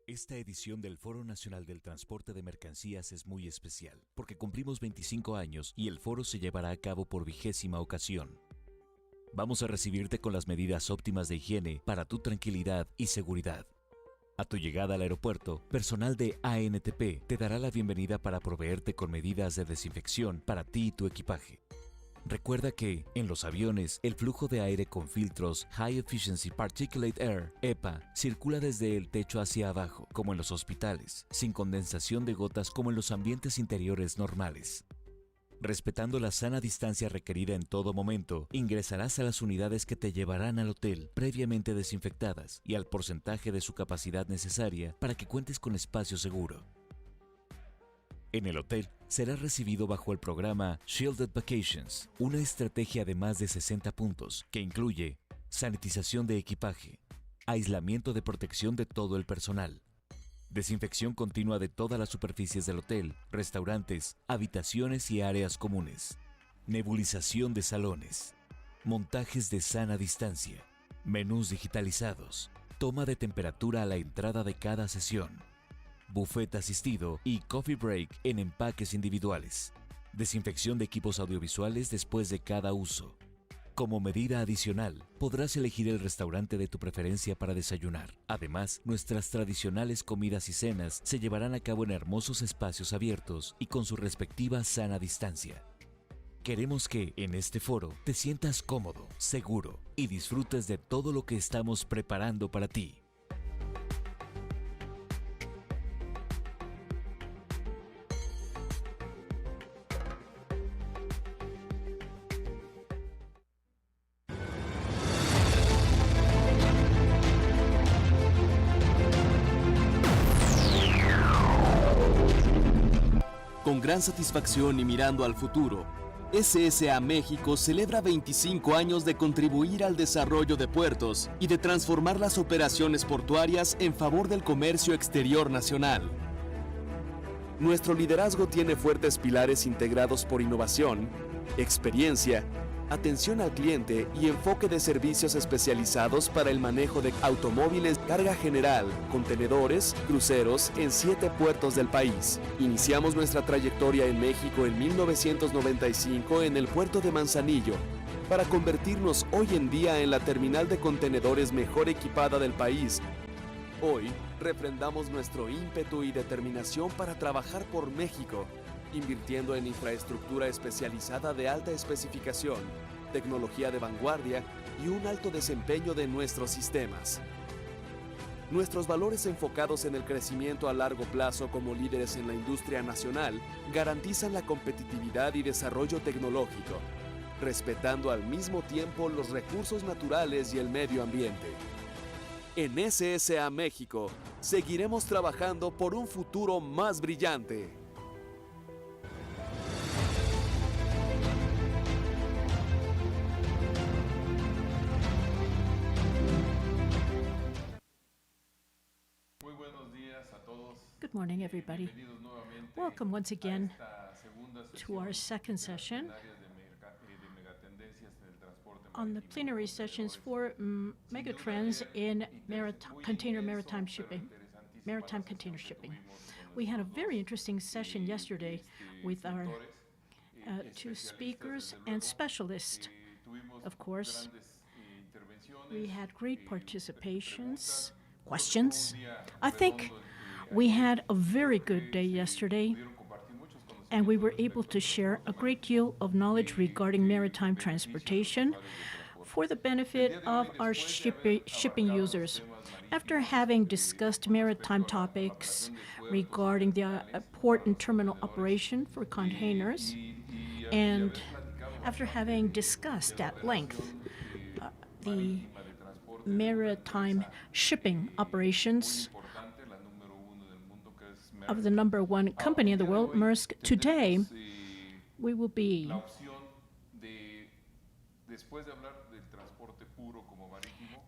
Esta edición del Foro Nacional del Transporte de Mercancías es muy especial, porque cumplimos 25 años y el foro se llevará a cabo por 20ª ocasión. Vamos a recibirte con las medidas óptimas de higiene para tu tranquilidad y seguridad. A tu llegada al aeropuerto, personal de ANTP te dará la bienvenida para proveerte con medidas de desinfección para ti y tu equipaje. Recuerda que, en los aviones, el flujo de aire con filtros High Efficiency Particulate Air, EPA, circula desde el techo hacia abajo, como en los hospitales, sin condensación de gotas como en los ambientes interiores normales. Respetando la sana distancia requerida en todo momento, ingresarás a las unidades que te llevarán al hotel, previamente desinfectadas y al porcentaje de su capacidad necesaria para que cuentes con espacio seguro. En el hotel, serás recibido bajo el programa Shielded Vacations, una estrategia de más de 60 puntos que incluye sanitización de equipaje, aislamiento de protección de todo el personal, desinfección continua de todas las superficies del hotel, restaurantes, habitaciones y áreas comunes, nebulización de salones, montajes de sana distancia, menús digitalizados, toma de temperatura a la entrada de cada sesión, buffet asistido y coffee break en empaques individuales. Desinfección de equipos audiovisuales después de cada uso. Como medida adicional, podrás elegir el restaurante de tu preferencia para desayunar. Además, nuestras tradicionales comidas y cenas se llevarán a cabo en hermosos espacios abiertos y con su respectiva sana distancia. Queremos que, en este foro, te sientas cómodo, seguro y disfrutes de todo lo que estamos preparando para ti. Con gran satisfacción y mirando al futuro, SSA México celebra 25 años de contribuir al desarrollo de puertos y de transformar las operaciones portuarias en favor del comercio exterior nacional. Nuestro liderazgo tiene fuertes pilares integrados por innovación, experiencia, atención al cliente y enfoque de servicios especializados para el manejo de automóviles, carga general, contenedores, cruceros en 7 puertos del país. Iniciamos nuestra trayectoria en México en 1995 en el puerto de Manzanillo, para convertirnos hoy en día en la terminal de contenedores mejor equipada del país. Hoy, refrendamos nuestro ímpetu y determinación para trabajar por México, invirtiendo en infraestructura especializada de alta especificación, tecnología de vanguardia y un alto desempeño de nuestros sistemas. Nuestros valores enfocados en el crecimiento a largo plazo como líderes en la industria nacional garantizan la competitividad y desarrollo tecnológico, respetando al mismo tiempo los recursos naturales y el medio ambiente. En SSA México, seguiremos trabajando por un futuro más brillante. Good morning, everybody. Welcome once again to our second session on the plenary sessions for Megatrends in maritime container shipping. We had a very interesting session yesterday with our two speakers and specialists. Of course, we had great participations, questions. I think we had a very good day yesterday, and we were able to share a great deal of knowledge regarding maritime transportation for the benefit of our shipping users. After having discussed maritime topics regarding the port and terminal operation for containers, and after having discussed at length the maritime shipping operations of the number one company in the world, Maersk, today we will be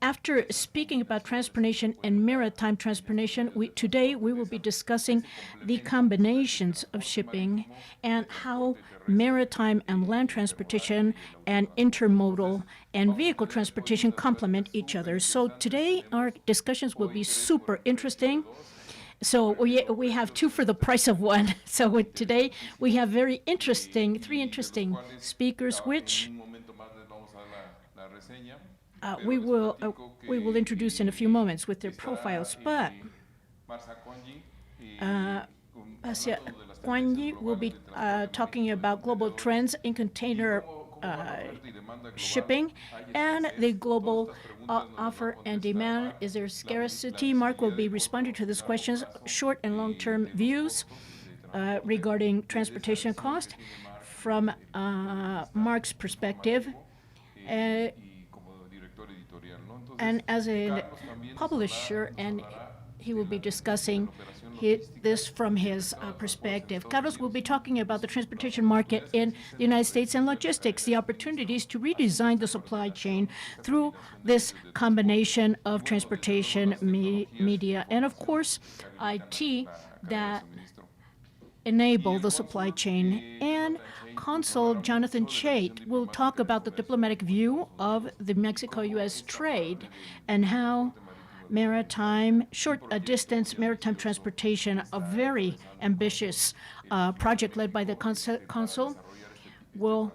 after speaking about transportation and maritime transportation, today we will be discussing the combinations of shipping and how maritime and land transportation and intermodal and vehicle transportation complement each other. So today our discussions will be super interesting. So we have two for the price of one. So today we have three interesting speakers, which we will introduce in a few moments with their profiles. But Asia Kwanyi will be talking about global trends in container shipping and the global offer and demand. Is there scarcity? Mark will be responding to these questions, short and long-term views regarding transportation cost from Mark's perspective. And as a publisher, and he will be discussing this from his perspective. Carlos will be talking about the transportation market in the United States and logistics, the opportunities to redesign the supply chain through this combination of transportation, media, and of course, IT that enable the supply chain. And Consul Jonathan Chait will talk about the diplomatic view of the Mexico-U.S. trade and how maritime, short-distance maritime transportation, a very ambitious project led by the consul, will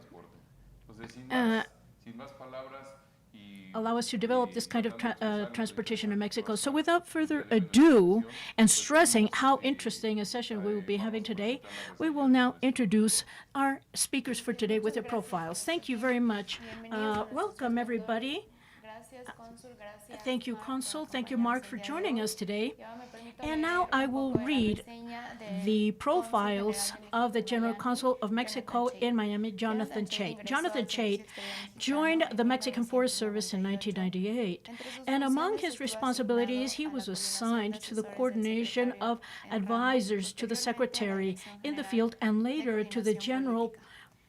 allow us to develop this kind of transportation in Mexico. So without further ado, and stressing how interesting a session we will be having today, we will now introduce our speakers for today with their profiles. Thank you very much. Welcome, everybody. Thank you, Consul. Thank you, Mark, for joining us today. And now I will read the profiles of the General Consul of Mexico in Miami, Jonathan Chait. Jonathan Chait joined the Mexican Forest Service in 1998, and among his responsibilities, he was assigned to the coordination of advisors to the Secretary in the field and later to the General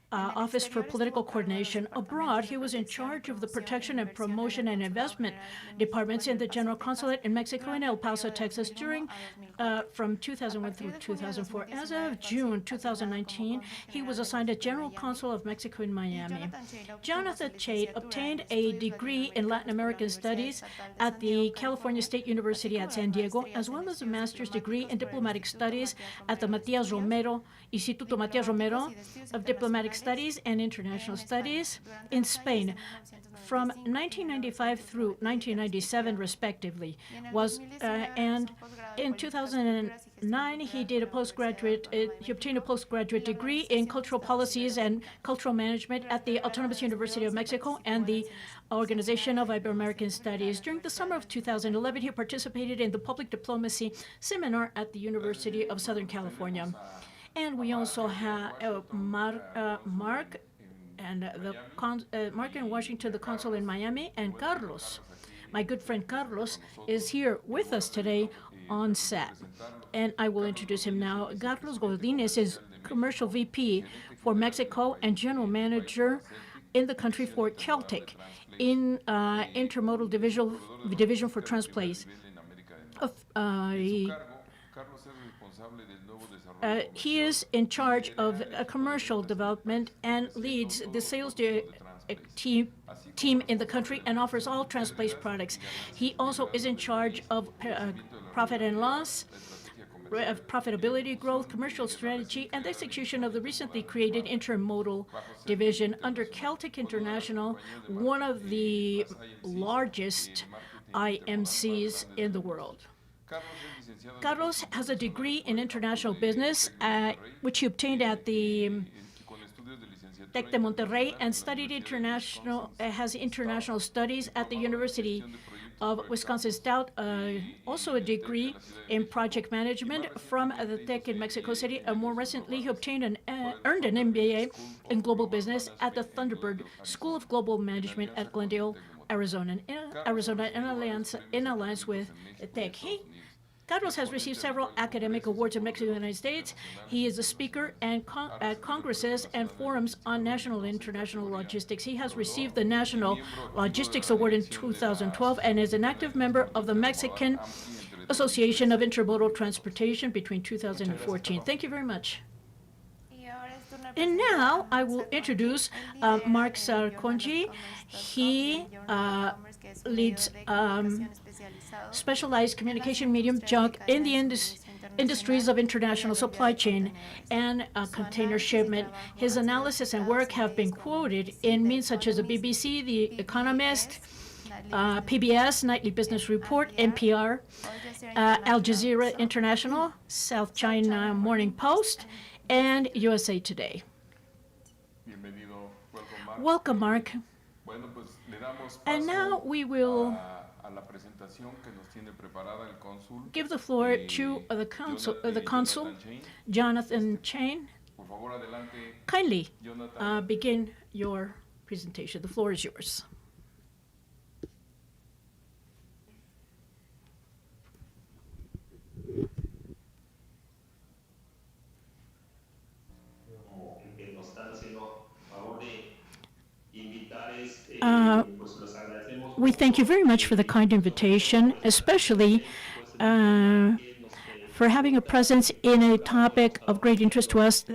Office for Political Coordination abroad. He was in charge of the protection and promotion and investment departments in the General Consulate in Mexico and El Paso, Texas, during from 2001 through 2004. As of June 2019, he was assigned as General Consul of Mexico in Miami. Jonathan Chait obtained a degree in Latin American Studies at the California State University at San Diego, as well as a master's degree in Diplomatic Studies at the Instituto Matias Romero of Diplomatic Studies and International Studies in Spain from 1995 through 1997, respectively. And in 2009, he did he obtained a postgraduate degree in cultural policies and cultural management at the Autonomous University of Mexico and the Organization of Ibero-American Studies. During the summer of 2011, he participated in the public diplomacy seminar at the University of Southern California. And we also have Mark and Mark in Washington, the consul in Miami, and Carlos. My good friend Carlos is here with us today on set, and I will introduce him now. Carlos Godinez is Commercial VP for Mexico and General Manager in the country for Celtic in Intermodal Division for Transplace. He is in charge of commercial development and leads the sales team in the country and offers all Transplace products. He also is in charge of profit and loss, of profitability growth, commercial strategy, and the execution of the recently created Intermodal Division under Celtic International, one of the largest IMCs in the world. Carlos has a degree in international business, which he obtained at the Tec de Monterrey, and has international studies at the University of Wisconsin-Stout, also a degree in project management from the Tech in Mexico City. More recently, he obtained earned an MBA in global business at the Thunderbird School of Global Management at Glendale, Arizona, in alliance with Tech. Carlos has received several academic awards in Mexico and the United States. He is a speaker at congresses and forums on national and international logistics. He has received the National Logistics Award in 2012 and is an active member of the Mexican Association of Intermodal Transportation between 2014. Thank you very much. And now I will introduce Mark Sarkonji. He leads specialized communication medium junk in the industries of international supply chain and container shipment. His analysis and work have been quoted in means such as the BBC, The Economist, PBS, Nightly Business Report, NPR, Al Jazeera International, South China Morning Post, and USA Today. Welcome, Mark. And now we will give the floor to the consul, Jonathan Chain. Kindly begin your presentation. The floor is yours. We thank you very much for the kind invitation, especially for having a presence in a topic of great interest to us.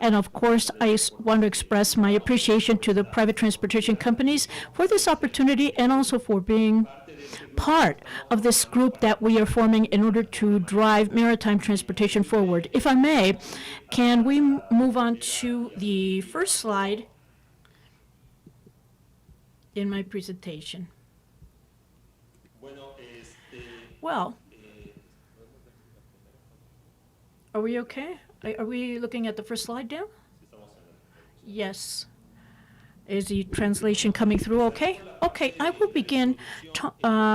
And of course, I want to express my appreciation to the private transportation companies for this opportunity and also for being part of this group that we are forming in order to drive maritime transportation forward. If I may, can we move on to the first slide in my presentation? Well, are we okay? Are we looking at the first slide now? Yes. Is the translation coming through okay? Okay, I will begin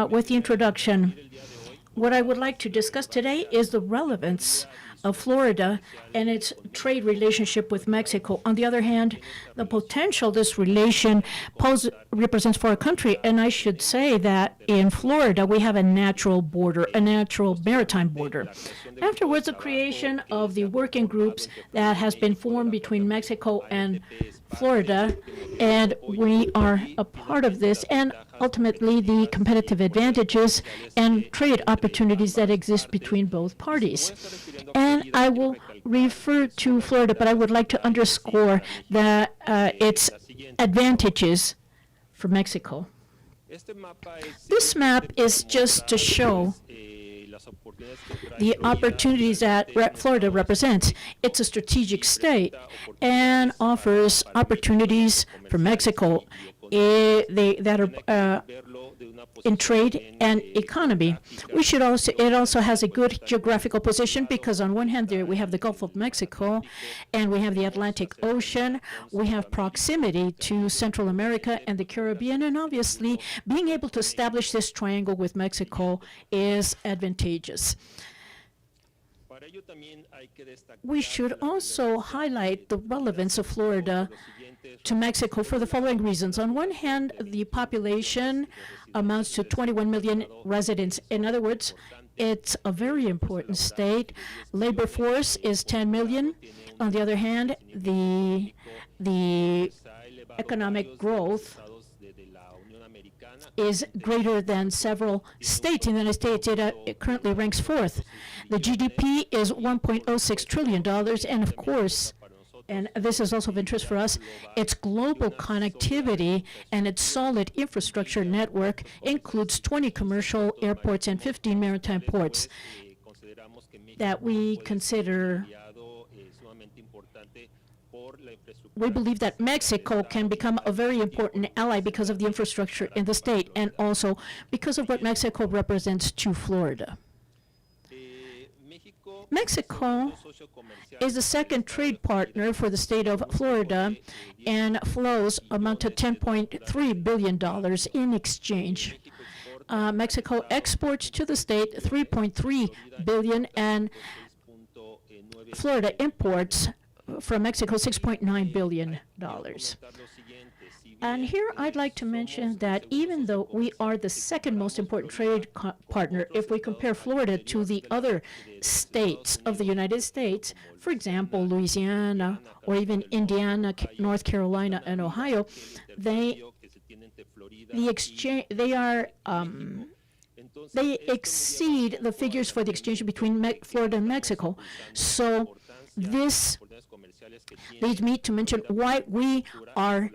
with the introduction. What I would like to discuss today is the relevance of Florida and its trade relationship with Mexico. On the other hand, the potential this relation represents for our country, and I should say that in Florida we have a natural border, a natural maritime border. Afterwards, the creation of the working groups that has been formed between Mexico and Florida, and we are a part of this, and ultimately the competitive advantages and trade opportunities that exist between both parties. And I will refer to Florida, but I would like to underscore that its advantages for Mexico. This map is just to show the opportunities that Florida represents. It's a strategic state and offers opportunities for Mexico that are in trade and economy. It also has a good geographical position because on one hand there we have the Gulf of Mexico and we have the Atlantic Ocean. We have proximity to Central America and the Caribbean, and obviously being able to establish this triangle with Mexico is advantageous. We should also highlight the relevance of Florida to Mexico for the following reasons. On one hand, the population amounts to 21 million residents. In other words, it's a very important state. Labor force is 10 million. On the other hand, the economic growth is greater than several states in the United States. It currently ranks fourth. The GDP is $1.06 trillion, and of course, and this is also of interest for us, its global connectivity and its solid infrastructure network includes 20 commercial airports and 15 maritime ports that we consider. We believe that Mexico can become a very important ally because of the infrastructure in the state and also because of what Mexico represents to Florida. Mexico is the second trade partner for the state of Florida, and flows amount to $10.3 billion in exchange. Mexico exports to the state $3.3 billion, and Florida imports from Mexico $6.9 billion. And here I'd like to mention that even though we are the second most important trade partner, if we compare Florida to the other states of the United States, for example, Louisiana or even Indiana, North Carolina, and Ohio, they exceed the figures for the exchange between Florida and Mexico. So this leads me to mention why we are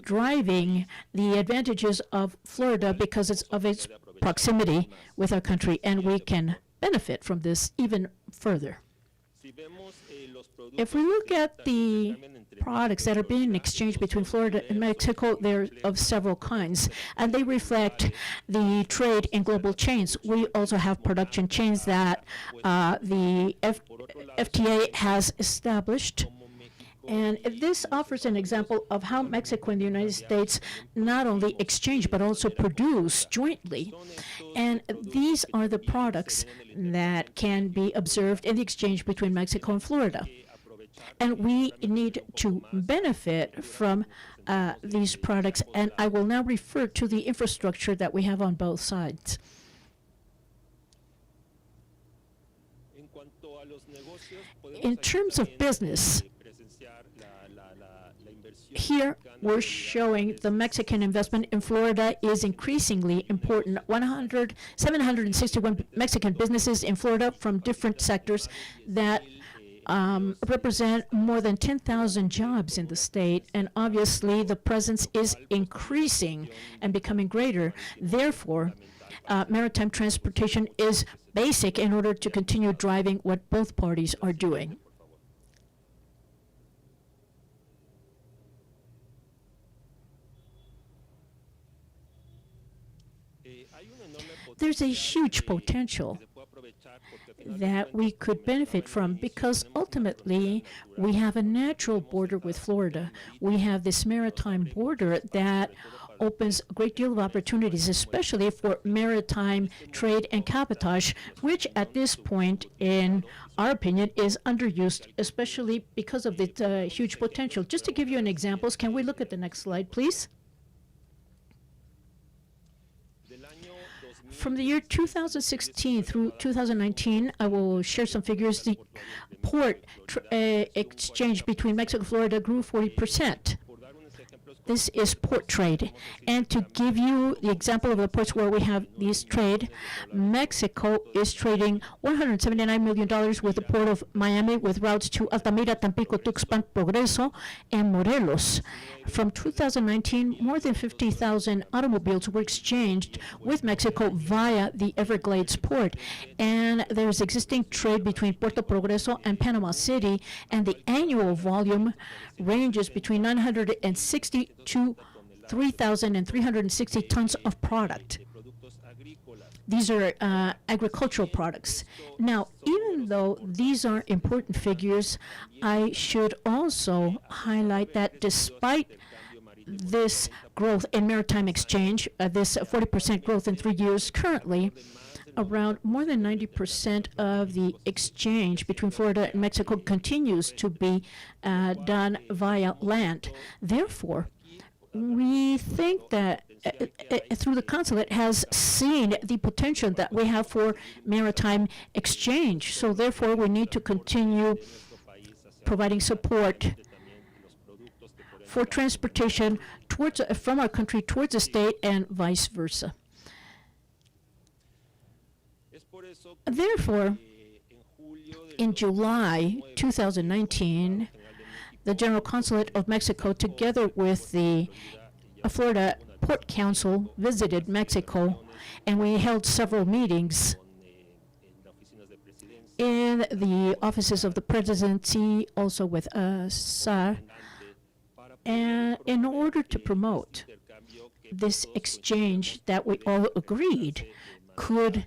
driving the advantages of Florida because of its proximity with our country, and we can benefit from this even further. If we look at the products that are being exchanged between Florida and Mexico, they're of several kinds, and they reflect the trade in global chains. We also have production chains that the FTA has established. And this offers an example of how Mexico and the United States not only exchange but also produce jointly. And these are the products that can be observed in the exchange between Mexico and Florida. And we need to benefit from these products. And I will now refer to the infrastructure that we have on both sides. In terms of business, here we're showing the Mexican investment in Florida is increasingly important. 761 Mexican businesses in Florida from different sectors that represent more than 10,000 jobs in the state, and obviously the presence is increasing and becoming greater. Therefore, maritime transportation is basic in order to continue driving what both parties are doing. There's a huge potential that we could benefit from because ultimately we have a natural border with Florida. We have this maritime border that opens a great deal of opportunities, especially for maritime trade and cabotage, which at this point, in our opinion, is underused, especially because of its huge potential. Just to give you an example, can we look at the next slide, please? From the year 2016 through 2019, I will share some figures. The port exchange between Mexico and Florida grew 40%. This is port trade. And to give you the example of the ports where we have this trade, Mexico is trading $179 million with the port of Miami with routes to Altamira, Tampico, Tuxpan, Progreso, and Morelos. From 2019, more than 50,000 automobiles were exchanged with Mexico via the Everglades port. And there's existing trade between Puerto Progreso and Panama City, and the annual volume ranges between 960 to 3,360 tons of product. These are agricultural products. Now, even though these are important figures, I should also highlight that despite this growth in maritime exchange, this 40% growth in 3 years, currently around more than 90% of the exchange between Florida and Mexico continues to be done via land. Therefore, we think that through the consulate has seen the potential that we have for maritime exchange. So therefore, we need to continue providing support for transportation towards, from our country towards the state and vice versa. Therefore, in July 2019, the General Consulate of Mexico, together with the Florida Port Council, visited Mexico, and we held several meetings in the offices of the presidency, also with SAR, and in order to promote this exchange that we all agreed could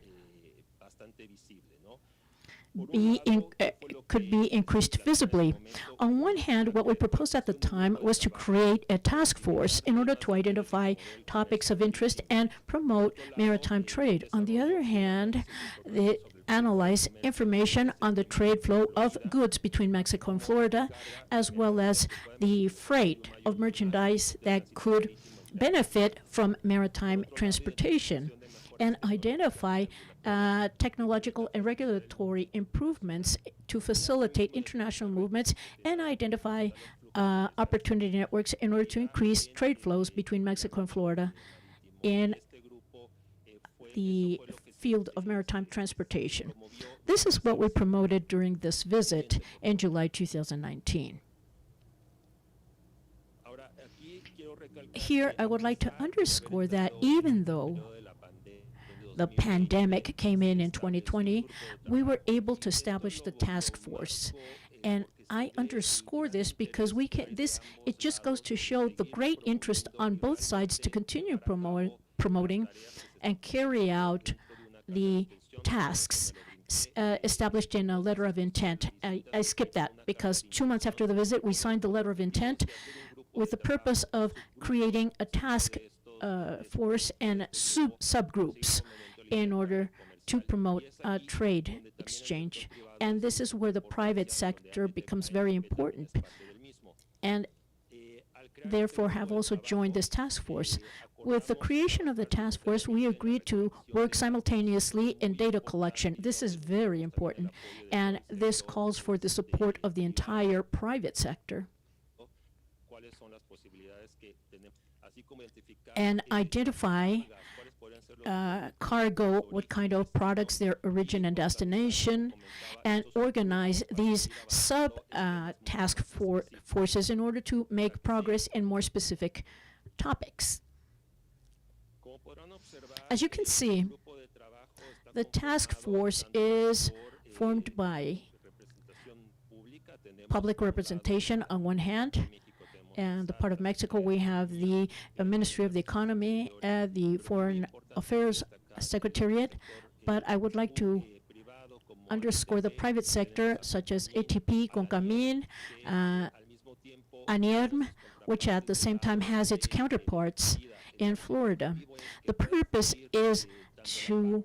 be increased visibly. On one hand, what we proposed at the time was to create a task force in order to identify topics of interest and promote maritime trade. On the other hand, analyze information on the trade flow of goods between Mexico and Florida, as well as the freight of merchandise that could benefit from maritime transportation, and identify technological and regulatory improvements to facilitate international movements, and identify opportunity networks in order to increase trade flows between Mexico and Florida in the field of maritime transportation. This is what we promoted during this visit in July 2019. Here, I would like to underscore that even though the pandemic came in 2020, we were able to establish the task force. And I underscore this because it just goes to show the great interest on both sides to continue promoting and carry out the tasks established in a letter of intent. I skipped that because 2 months after the visit, we signed the letter of intent with the purpose of creating a task force and subgroups in order to promote trade exchange. And this is where the private sector becomes very important, and therefore have also joined this task force. With the creation of the task force, we agreed to work simultaneously in data collection. This is very important, and this calls for the support of the entire private sector. And identify cargo, what kind of products, their origin and destination, and organize these task forces in order to make progress in more specific topics. As you can see, the task force is formed by public representation on one hand, and the part of Mexico we have the Ministry of the Economy, the Foreign Affairs Secretariat, but I would like to underscore the private sector such as ATP, CONCAMIN, ANIERM, which at the same time has its counterparts in Florida. The purpose is to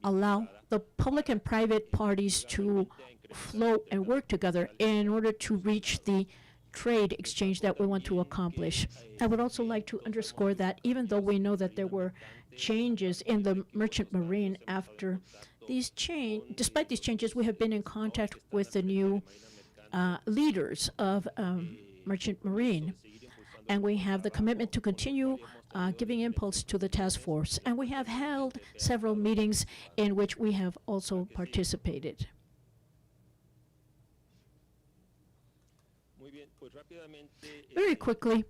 allow the public and private parties to flow and work together in order to reach the trade exchange that we want to accomplish. I would also like to underscore that even though we know that there were changes in the merchant marine after despite these changes, we have been in contact with the new leaders of merchant marine, and we have the commitment to continue giving impulse to the task force. And we have held several meetings in which we have also participated. Very quickly,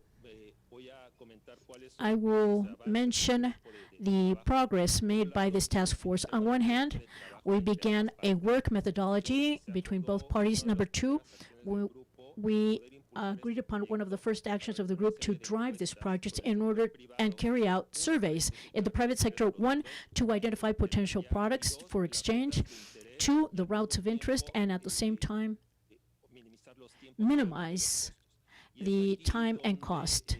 I will mention the progress made by this task force. On one hand, we began a work methodology between both parties. Number two, we agreed upon one of the first actions of the group to drive this project in order and carry out surveys in the private sector. One, to identify potential products for exchange. Two, the routes of interest, and at the same time, minimize the time and cost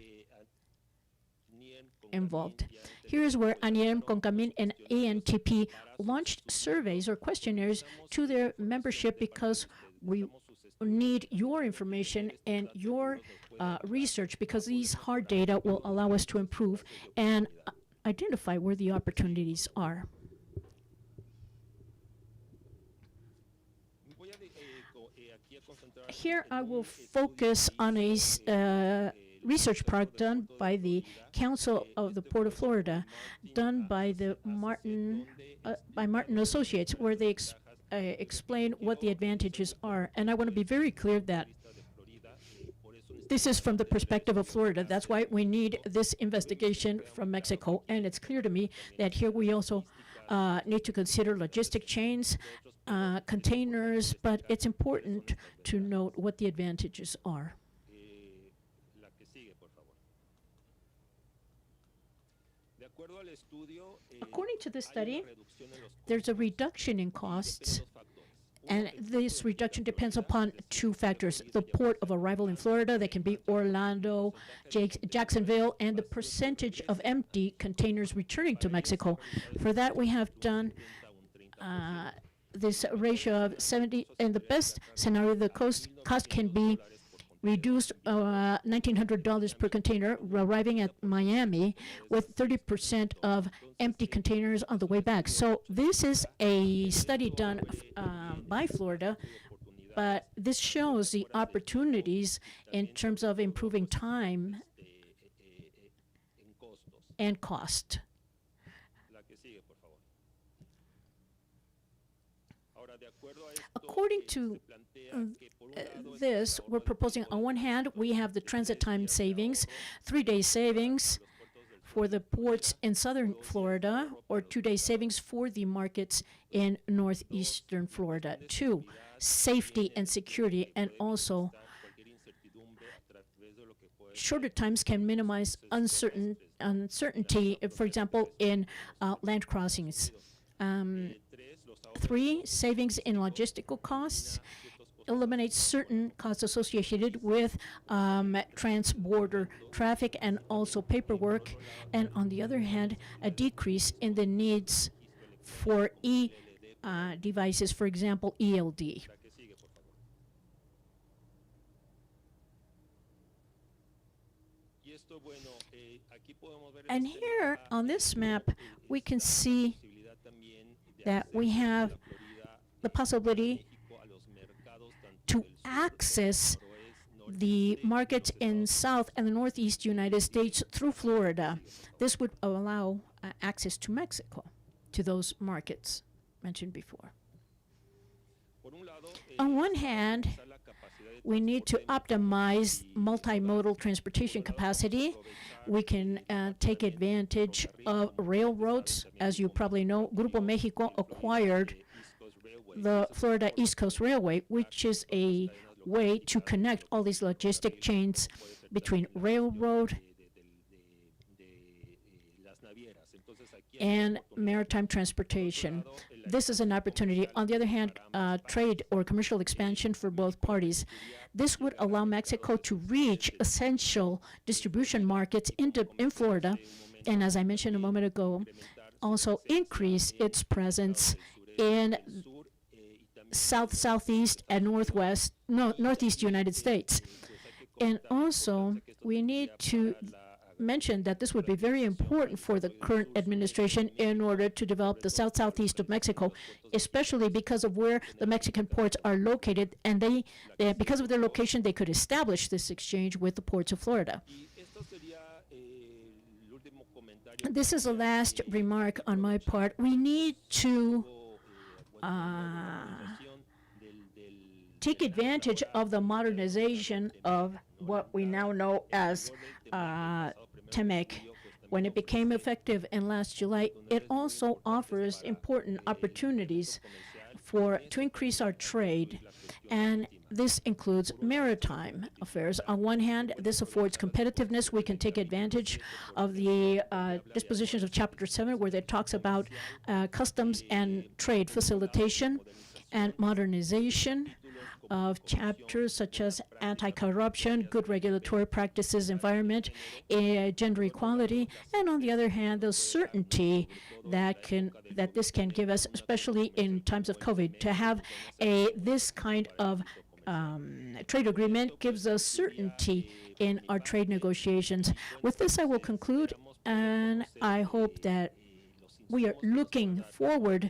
involved. Here's where ANIERM, CONCAMIN, and ANTP launched surveys or questionnaires to their membership because we need your information and your research, because these hard data will allow us to improve and identify where the opportunities are. Here I will focus on a research project done by the Council of the Port of Florida, done by the Martin Associates, where they explain what the advantages are. And I want to be very clear that this is from the perspective of Florida. That's why we need this investigation from Mexico. And it's clear to me that here we also need to consider logistic chains, containers, but it's important to note what the advantages are. According to the study, there's a reduction in costs, and this reduction depends upon two factors: the port of arrival in Florida, that can be Orlando, Jacksonville, and the percentage of empty containers returning to Mexico. For that, we have done this ratio of 70. In the best scenario, the cost can be reduced $1,900 per container, arriving at Miami with 30% of empty containers on the way back. So this is a study done by Florida, but this shows the opportunities in terms of improving time and cost. According to this, we're proposing, on one hand, we have the transit time savings, 3-day savings for the ports in southern Florida, or 2-day savings for the markets in northeastern Florida. 2, safety and security, and also shorter times can minimize uncertainty, for example, in land crossings. 3, savings in logistical costs, eliminates certain costs associated with trans-border traffic and also paperwork, and on the other hand, a decrease in the needs for devices, for example, ELD. And here on this map, we can see that we have the possibility to access the markets in South and the Northeast United States through Florida. This would allow access to Mexico, to those markets mentioned before. On one hand, we need to optimize multimodal transportation capacity. We can take advantage of railroads. As you probably know, Grupo Mexico acquired the Florida East Coast Railway, which is a way to connect all these logistic chains between railroad and maritime transportation. This is an opportunity. On the other hand, trade or commercial expansion for both parties. This would allow Mexico to reach essential distribution markets in Florida, and as I mentioned a moment ago, also increase its presence in southeast and northeast United States. And also, we need to mention that this would be very important for the current administration in order to develop the southeast of Mexico, especially because of where the Mexican ports are located, and because of their location, they could establish this exchange with the ports of Florida. This is the last remark on my part. We need to take advantage of the modernization of what we now know as TEMEC. When it became effective in last July, it also offers important opportunities to increase our trade, and this includes maritime affairs. On one hand, this affords competitiveness. We can take advantage of the dispositions of Chapter 7, where it talks about customs and trade facilitation and modernization of chapters such as anti-corruption, good regulatory practices, environment, gender equality, and on the other hand, the certainty that this can give us, especially in times of COVID. To have this kind of trade agreement gives us certainty in our trade negotiations. With this, I will conclude, and I hope that we are looking forward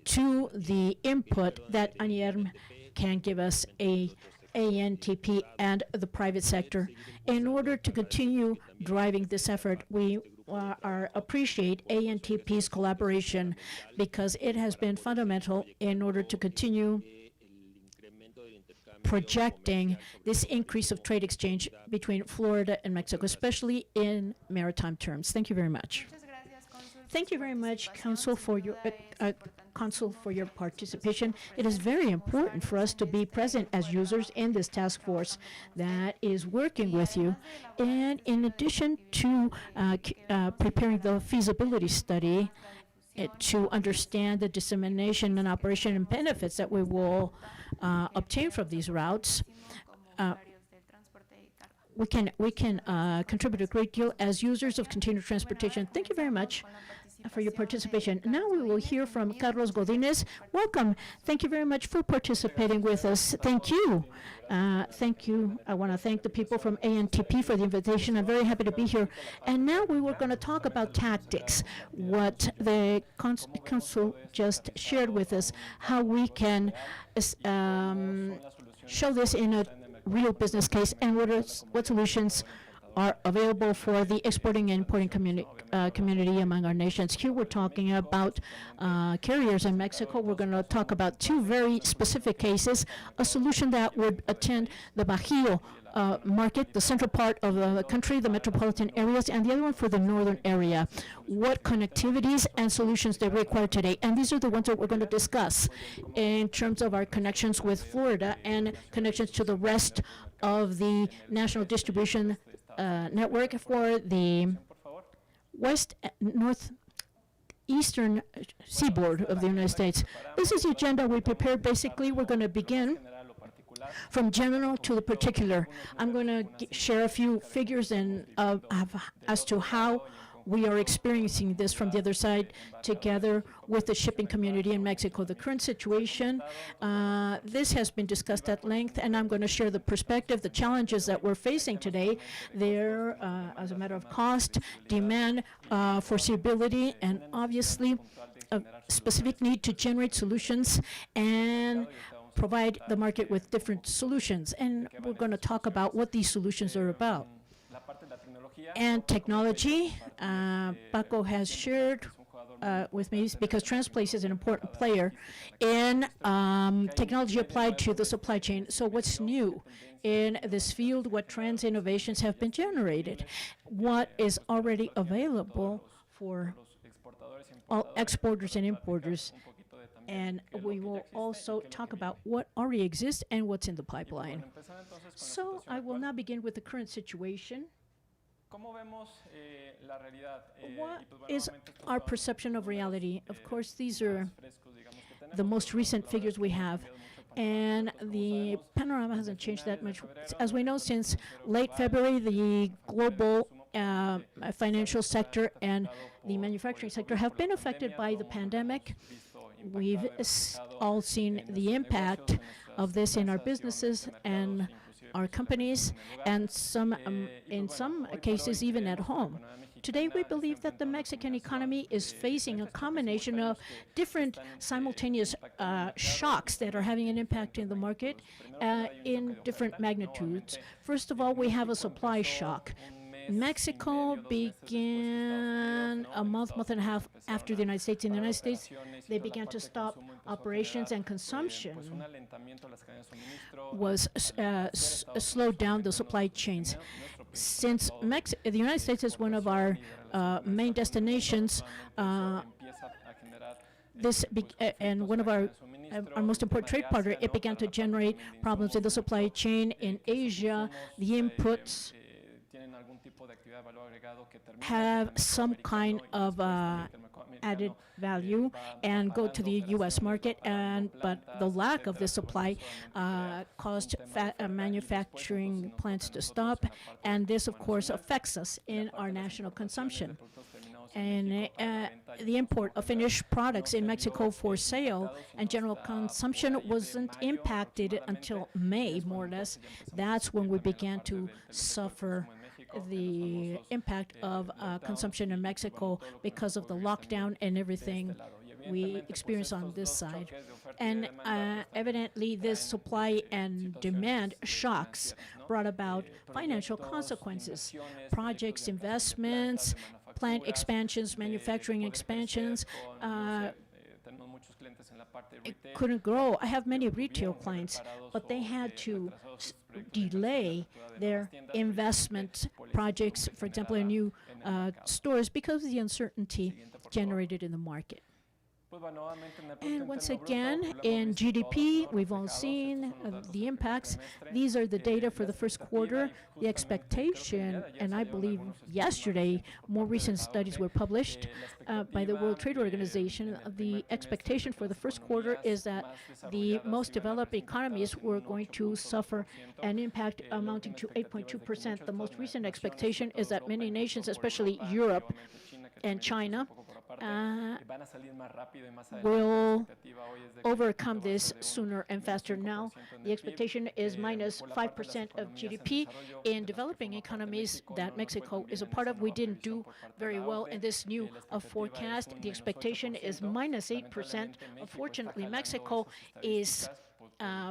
to the input that ANIERM can give us ANTP and the private sector. In order to continue driving this effort, we appreciate ANTP's collaboration because it has been fundamental in order to continue projecting this increase of trade exchange between Florida and Mexico, especially in maritime terms. Thank you very much. Thank you very much, Council, for your participation. It is very important for us to be present as users in this task force that is working with you. And in addition to preparing the feasibility study to understand the dissemination and operation and benefits that we will obtain from these routes, we can contribute a great deal as users of container transportation. Thank you very much for your participation. Now we will hear from Carlos Godínez. Welcome. Thank you very much for participating with us. Thank you. Thank you. I want to thank the people from ANTP for the invitation. I'm very happy to be here. And now we were going to talk about tactics, what the council just shared with us, how we can show this in a real business case, and what solutions are available for the exporting and importing community among our nations. Here we're talking about carriers in Mexico. We're going to talk about two very specific cases, a solution that would attend the Bajío market, the central part of the country, the metropolitan areas, and the other one for the northern area. What connectivities and solutions they require today. And these are the ones that we're going to discuss in terms of our connections with Florida and connections to the rest of the national distribution network for the northeastern seaboard of the United States. This is the agenda we prepared. Basically, we're going to begin from general to the particular. I'm going to share a few figures and as to how we are experiencing this from the other side together with the shipping community in Mexico. The current situation, this has been discussed at length, and I'm going to share the perspective, the challenges that we're facing today there as a matter of cost, demand, foreseeability, and obviously a specific need to generate solutions and provide the market with different solutions. And we're going to talk about what these solutions are about. And technology, Paco has shared with me, because Transplace is an important player in technology applied to the supply chain. So what's new in this field? What trends, innovations have been generated? What is already available for all exporters and importers? And we will also talk about what already exists and what's in the pipeline. So I will now begin with the current situation. What is our perception of reality? Of course, these are the most recent figures we have, and the panorama hasn't changed that much. As we know, since late February, the global financial sector and the manufacturing sector have been affected by the pandemic. We've all seen the impact of this in our businesses and our companies, and in some cases even at home. Today, we believe that the Mexican economy is facing a combination of different simultaneous shocks that are having an impact in the market in different magnitudes. First of all, we have a supply shock. Mexico began a month and a half after the United States. In the United States, they began to stop operations, and consumption was slowed down the supply chains. Since the United States is one of our main destinations, and one of our most important trade partner, it began to generate problems in the supply chain in Asia. The inputs have some kind of added value and go to the U.S. market, but the lack of the supply caused manufacturing plants to stop, and this, of course, affects us in our national consumption. And the import of finished products in Mexico for sale and general consumption wasn't impacted until May, more or less. That's when we began to suffer the impact of consumption in Mexico because of the lockdown and everything we experience on this side. And evidently, this supply and demand shocks brought about financial consequences. Projects, investments, plant expansions, manufacturing expansions, it couldn't grow. I have many retail clients, but they had to delay their investment projects, for example, in new stores, because of the uncertainty generated in the market. And once again, in GDP, we've all seen the impacts. These are the data for the first quarter. The expectation, and I believe yesterday, more recent studies were published by the World Trade Organization. The expectation for the first quarter is that the most developed economies were going to suffer an impact amounting to 8.2%. The most recent expectation is that many nations, especially Europe and China, will overcome this sooner and faster. Now, the expectation is minus 5% of GDP in developing economies that Mexico is a part of. We didn't do very well in this new forecast. The expectation is minus 8%. Unfortunately, Mexico is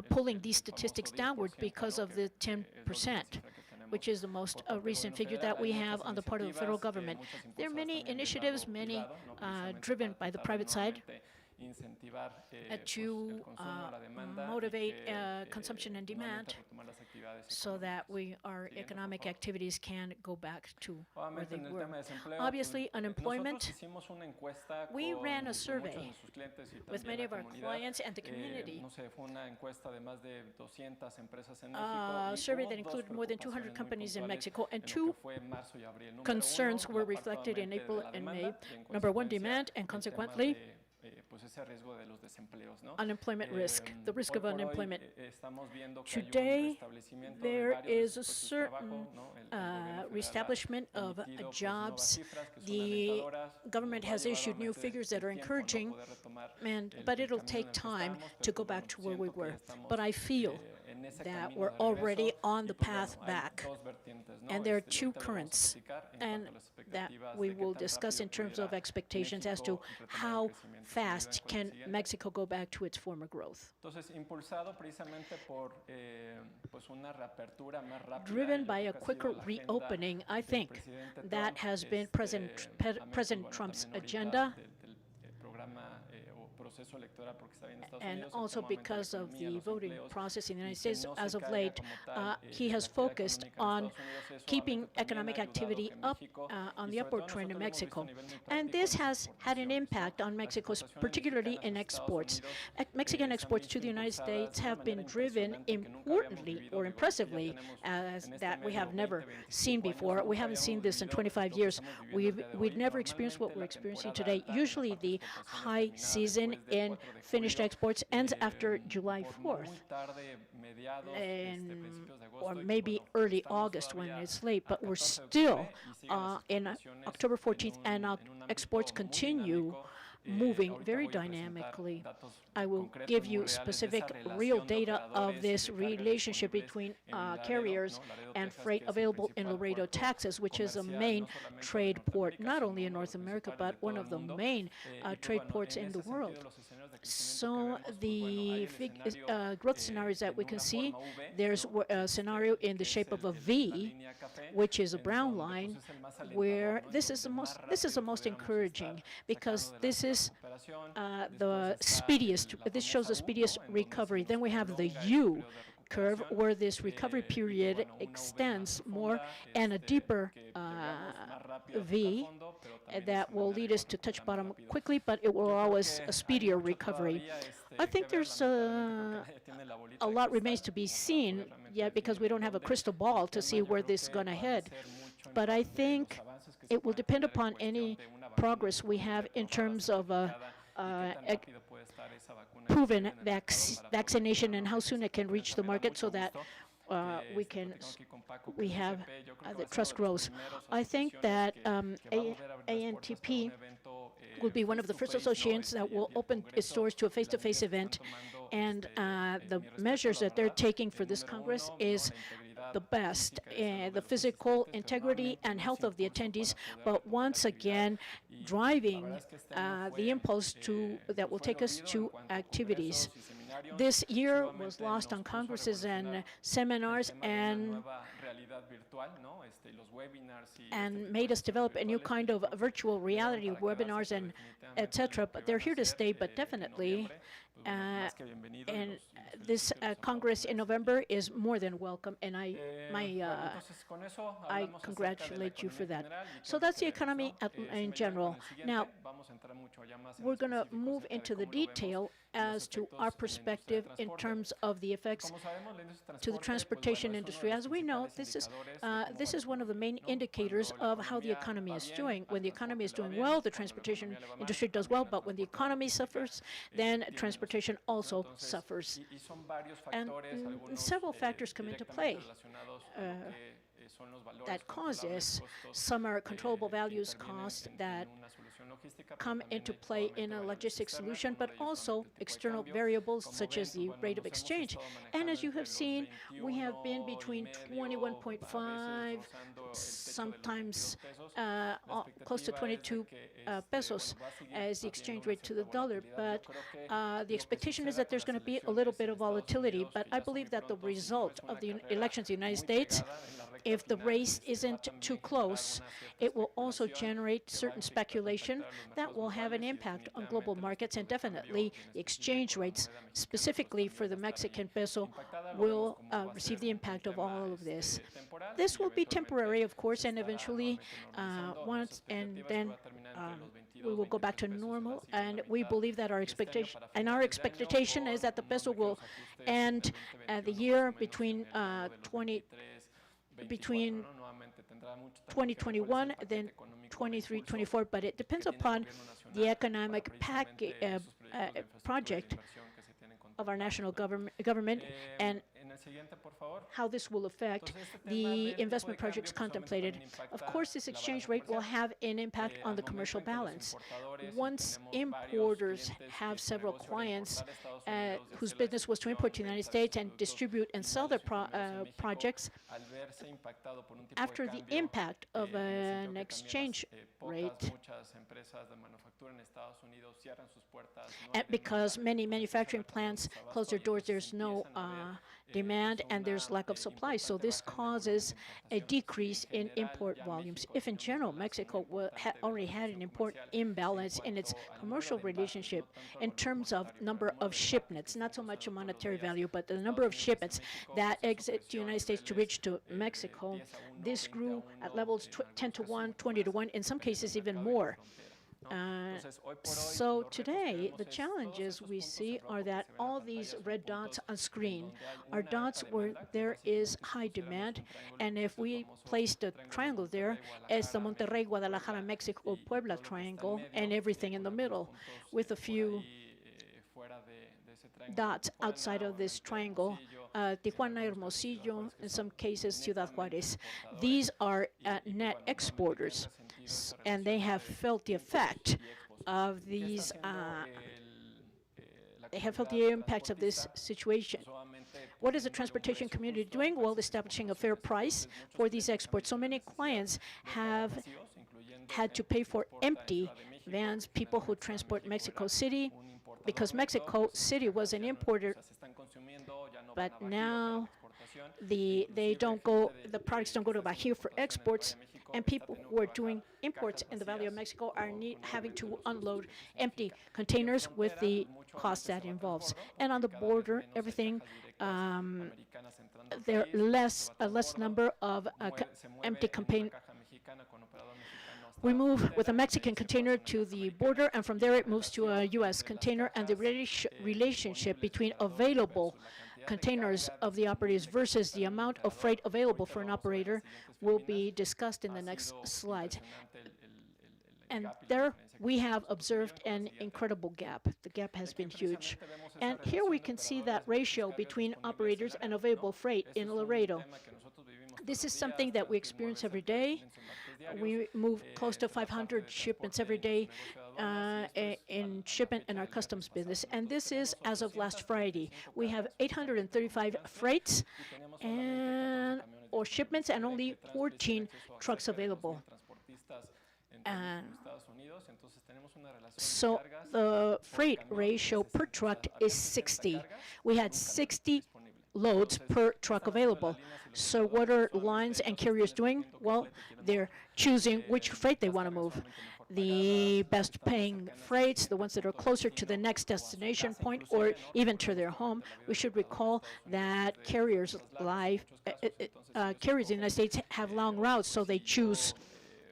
pulling these statistics downward because of the 10%. Which is the most recent figure that we have on the part of the federal government. There are many initiatives, many driven by the private side, to motivate consumption and demand so that our economic activities can go back to where they were. Obviously, unemployment, we ran a survey with many of our clients and the community, a survey that included more than 200 companies in Mexico, and two concerns were reflected in April and May. Number one, demand, and consequently, unemployment risk, the risk of unemployment. Today, there is a certain reestablishment of jobs. The government has issued new figures that are encouraging, but it'll take time to go back to where we were. But I feel that we're already on the path back. And there are two currents, and that we will discuss in terms of expectations as to how fast can Mexico go back to its former growth. Driven by a quicker reopening, I think that has been President Trump's agenda, and also because of the voting process in the United States as of late, he has focused on keeping economic activity up on the upward trend in Mexico. And this has had an impact on Mexico, particularly in exports. Mexican exports to the United States have been driven importantly or impressively as that we have never seen before. We haven't seen this in 25 years. We've never experienced what we're experiencing today. Usually the high season in finished exports ends after July 4th, or maybe early August when it's late, but we're still in October 14th, and exports continue moving very dynamically. I will give you specific real data of this relationship between carriers and freight available in Laredo, Texas, which is a main trade port, not only in North America, but one of the main trade ports in the world. So the growth scenarios that we can see, there's a scenario in the shape of a V, which is a brown line, where this is the most encouraging, because this is the speediest. This shows the speediest recovery. Then we have the U curve, where this recovery period extends more, and a deeper V that will lead us to touch bottom quickly, but it will allow us a speedier recovery. I think there's a lot remains to be seen yet, because we don't have a crystal ball to see where this is going to head. But I think it will depend upon any progress we have in terms of proven vaccination and how soon it can reach the market, so that we have the trust grows. I think that ANTP will be one of the first associations that will open its doors to a face-to-face event, and the measures that they're taking for this Congress is the best, the physical integrity and health of the attendees, but once again driving the impulse that will take us to activities. This year was lost on congresses and seminars, and made us develop a new kind of virtual reality, webinars and etc. But they're here to stay, but definitely. And this Congress in November is more than welcome, and I congratulate you for that. So that's the economy in general. Now, we're going to move into the detail as to our perspective in terms of the effects to the transportation industry. As we know, this is one of the main indicators of how the economy is doing. When the economy is doing well, the transportation industry does well, but when the economy suffers, then transportation also suffers. And several factors come into play that cause this. Some are controllable values costs that come into play in a logistics solution, but also external variables such as the rate of exchange. And as you have seen, we have been between 21.5, sometimes close to 22 pesos as the exchange rate to the dollar. But the expectation is that there's going to be a little bit of volatility. But I believe that the result of the elections in the United States if the race isn't too close, it will also generate certain speculation that will have an impact on global markets, and definitely the exchange rates, specifically for the Mexican peso, will receive the impact of all of this. This will be temporary, of course, and eventually we will go back to normal, and we believe that our expectation is that the peso will end the year between 2021, then 23, 24, but it depends upon the economic project of our national government and how this will affect the investment projects contemplated. Of course, this exchange rate will have an impact on the commercial balance. Once importers have several clients whose business was to import to the United States and distribute and sell their projects, after the impact of an exchange rate, and because many manufacturing plants close their doors, there's no demand and there's lack of supply. So this causes a decrease in import volumes. If in general Mexico already had an import imbalance in its commercial relationship in terms of number of shipments, not so much a monetary value, but the number of shipments that exit the United States to reach to Mexico, this grew at levels 10 to 1, 20 to 1, in some cases even more. So today, the challenges we see are that all these red dots on screen are dots where there is high demand, and if we placed a triangle there, it's the Monterrey, Guadalajara, Mexico, Puebla triangle, and everything in the middle, with a few dots outside of this triangle, Tijuana, Hermosillo, in some cases Ciudad Juárez. These are net exporters, and they have felt the effect of these, they have felt the impacts of this situation. What is the transportation community doing? Well, establishing a fair price for these exports. So many clients have had to pay for empty vans, people who transport Mexico City, because Mexico City was an importer, but now the products don't go to Bajío for exports, and people who are doing imports in the Valley of Mexico are having to unload empty containers with the cost that involves. And on the border, everything, there are a less number of empty containers. We move with a Mexican container to the border, and from there it moves to a U.S. container, and the relationship between available containers of the operators versus the amount of freight available for an operator will be discussed in the next slide. And there we have observed an incredible gap. The gap has been huge. And here we can see that ratio between operators and available freight in Laredo. This is something that we experience every day. We move close to 500 shipments every day in shipment in our customs business. And this is as of last Friday. We have 835 freights or shipments and only 14 trucks available. So the freight ratio per truck is 60. We had 60 loads per truck available. So what are lines and carriers doing? Well, they're choosing which freight they want to move. The best paying freights, the ones that are closer to the next destination point or even to their home. We should recall that carriers in the United States have long routes, so they choose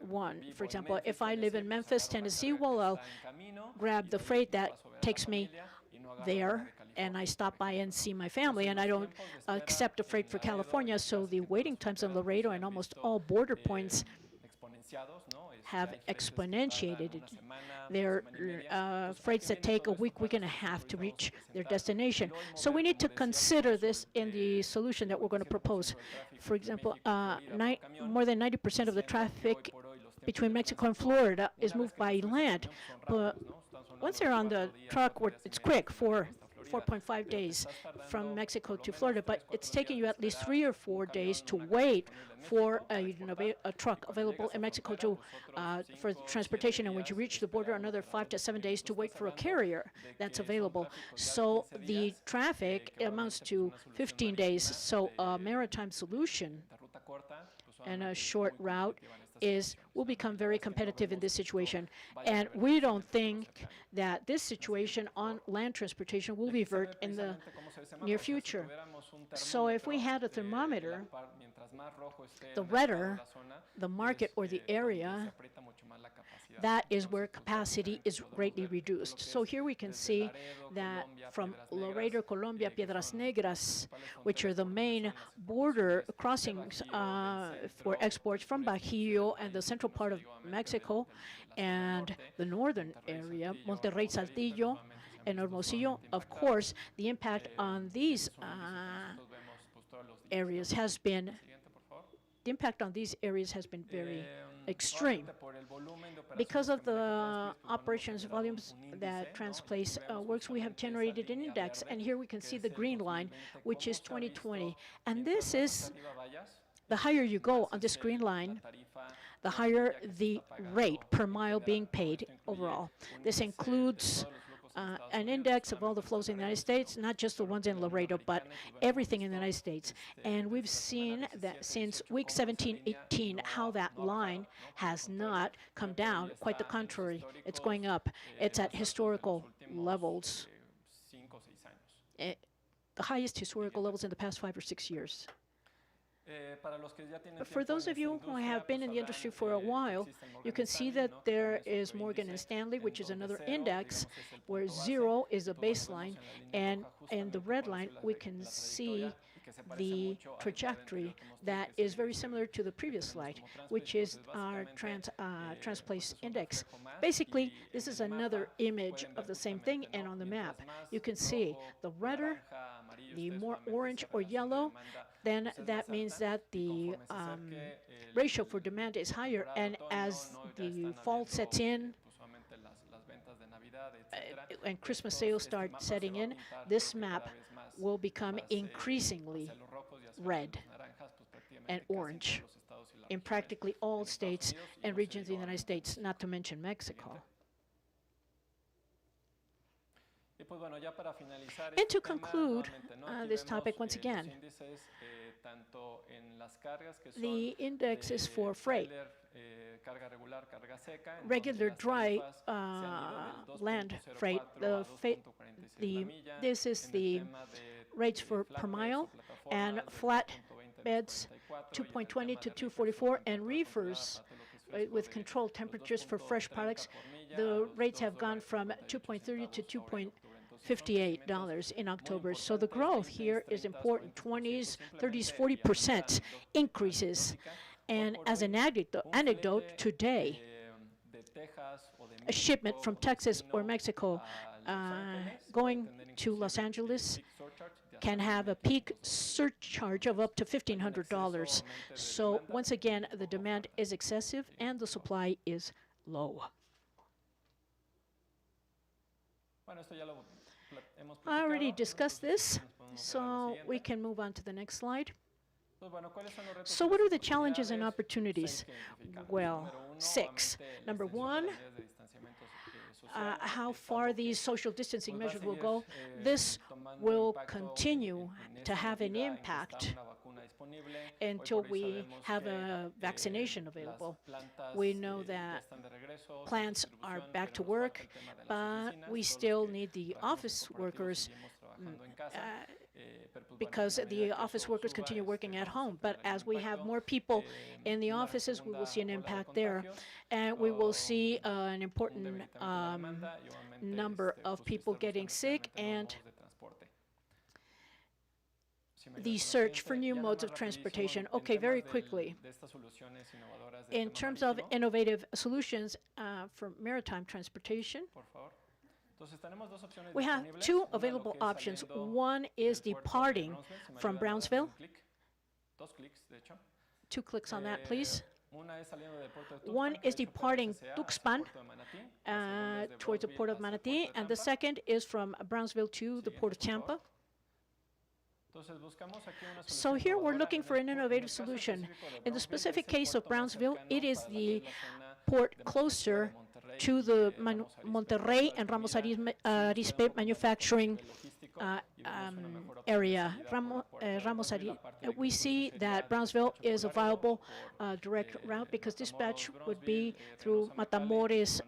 one. For example, if I live in Memphis, Tennessee, well, I'll grab the freight that takes me there, and I stop by and see my family, and I don't accept a freight for California. So the waiting times in Laredo and almost all border points have exponentiated. There are freights that take a week, week and a half to reach their destination. So we need to consider this in the solution that we're going to propose. For example, more than 90% of the traffic between Mexico and Florida is moved by land. But once they're on the truck, it's quick, 4.5 days from Mexico to Florida, but it's taking you at least 3 or 4 days to wait for a truck available in Mexico for transportation, and when you reach the border, another 5 to 7 days to wait for a carrier that's available. So the traffic amounts to 15 days. So a maritime solution and a short route will become very competitive in this situation. And we don't think that this situation on land transportation will revert in the near future. So if we had a thermometer, the redder the market or the area, that is where capacity is greatly reduced. So here we can see that from Laredo, Colombia, Piedras Negras, which are the main border crossings for exports from Bajío and the central part of Mexico, and the northern area, Monterrey, Saltillo, and Hermosillo. Of course, the impact on these areas has been very extreme. Because of the operations volumes that Transplace works, we have generated an index, and here we can see the green line, which is 2020. And this is, the higher you go on this green line, the higher the rate per mile being paid overall. This includes an index of all the flows in the United States, not just the ones in Laredo, but everything in the United States. And we've seen that since week 17, 18, how that line has not come down. Quite the contrary, it's going up. It's at historical levels, the highest historical levels in the past 5 or 6 years. For those of you who have been in the industry for a while, you can see that there is Morgan & Stanley, which is another index, where 0 is a baseline, and in the red line, we can see the trajectory that is very similar to the previous slide, which is our Transplace index. Basically, this is another image of the same thing, and on the map, you can see the redder, the more orange or yellow, then that means that the ratio for demand is higher, and as the fall sets in and Christmas sales start setting in, this map will become increasingly red and orange in practically all states and regions in the United States, not to mention Mexico. And to conclude this topic once again, the index is for freight, regular dry land freight. This is the rates per mile, and flat beds 2.20 to 244, and reefers with controlled temperatures for fresh products. The rates have gone from $2.30 to $2.58 in October. So the growth here is important, 20s, 30s, 40% increases. And as an anecdote, today, a shipment from Texas or Mexico going to Los Angeles can have a peak surcharge of up to $1,500. So once again, the demand is excessive and the supply is low. I already discussed this, so we can move on to the next slide. So what are the challenges and opportunities? Well, 6. Number 1, how far these social distancing measures will go. This will continue to have an impact until we have a vaccination available. We know that plants are back to work, but we still need the office workers because the office workers continue working at home. But as we have more people in the offices, we will see an impact there. And we will see an important number of people getting sick, and the search for new modes of transportation. Okay, very quickly. In terms of innovative solutions for maritime transportation, we have 2 available options. One is departing from Brownsville. 2 clicks on that, please. One is departing Tuxpan towards the port of Manatí, and the second is from Brownsville to the port of Tampa. So here we're looking for an innovative solution. In the specific case of Brownsville, it is the port closer to the Monterrey and Ramos Arizpe manufacturing area, Ramos Ari, we see that Brownsville is a viable direct route because dispatch would be through Matamoros,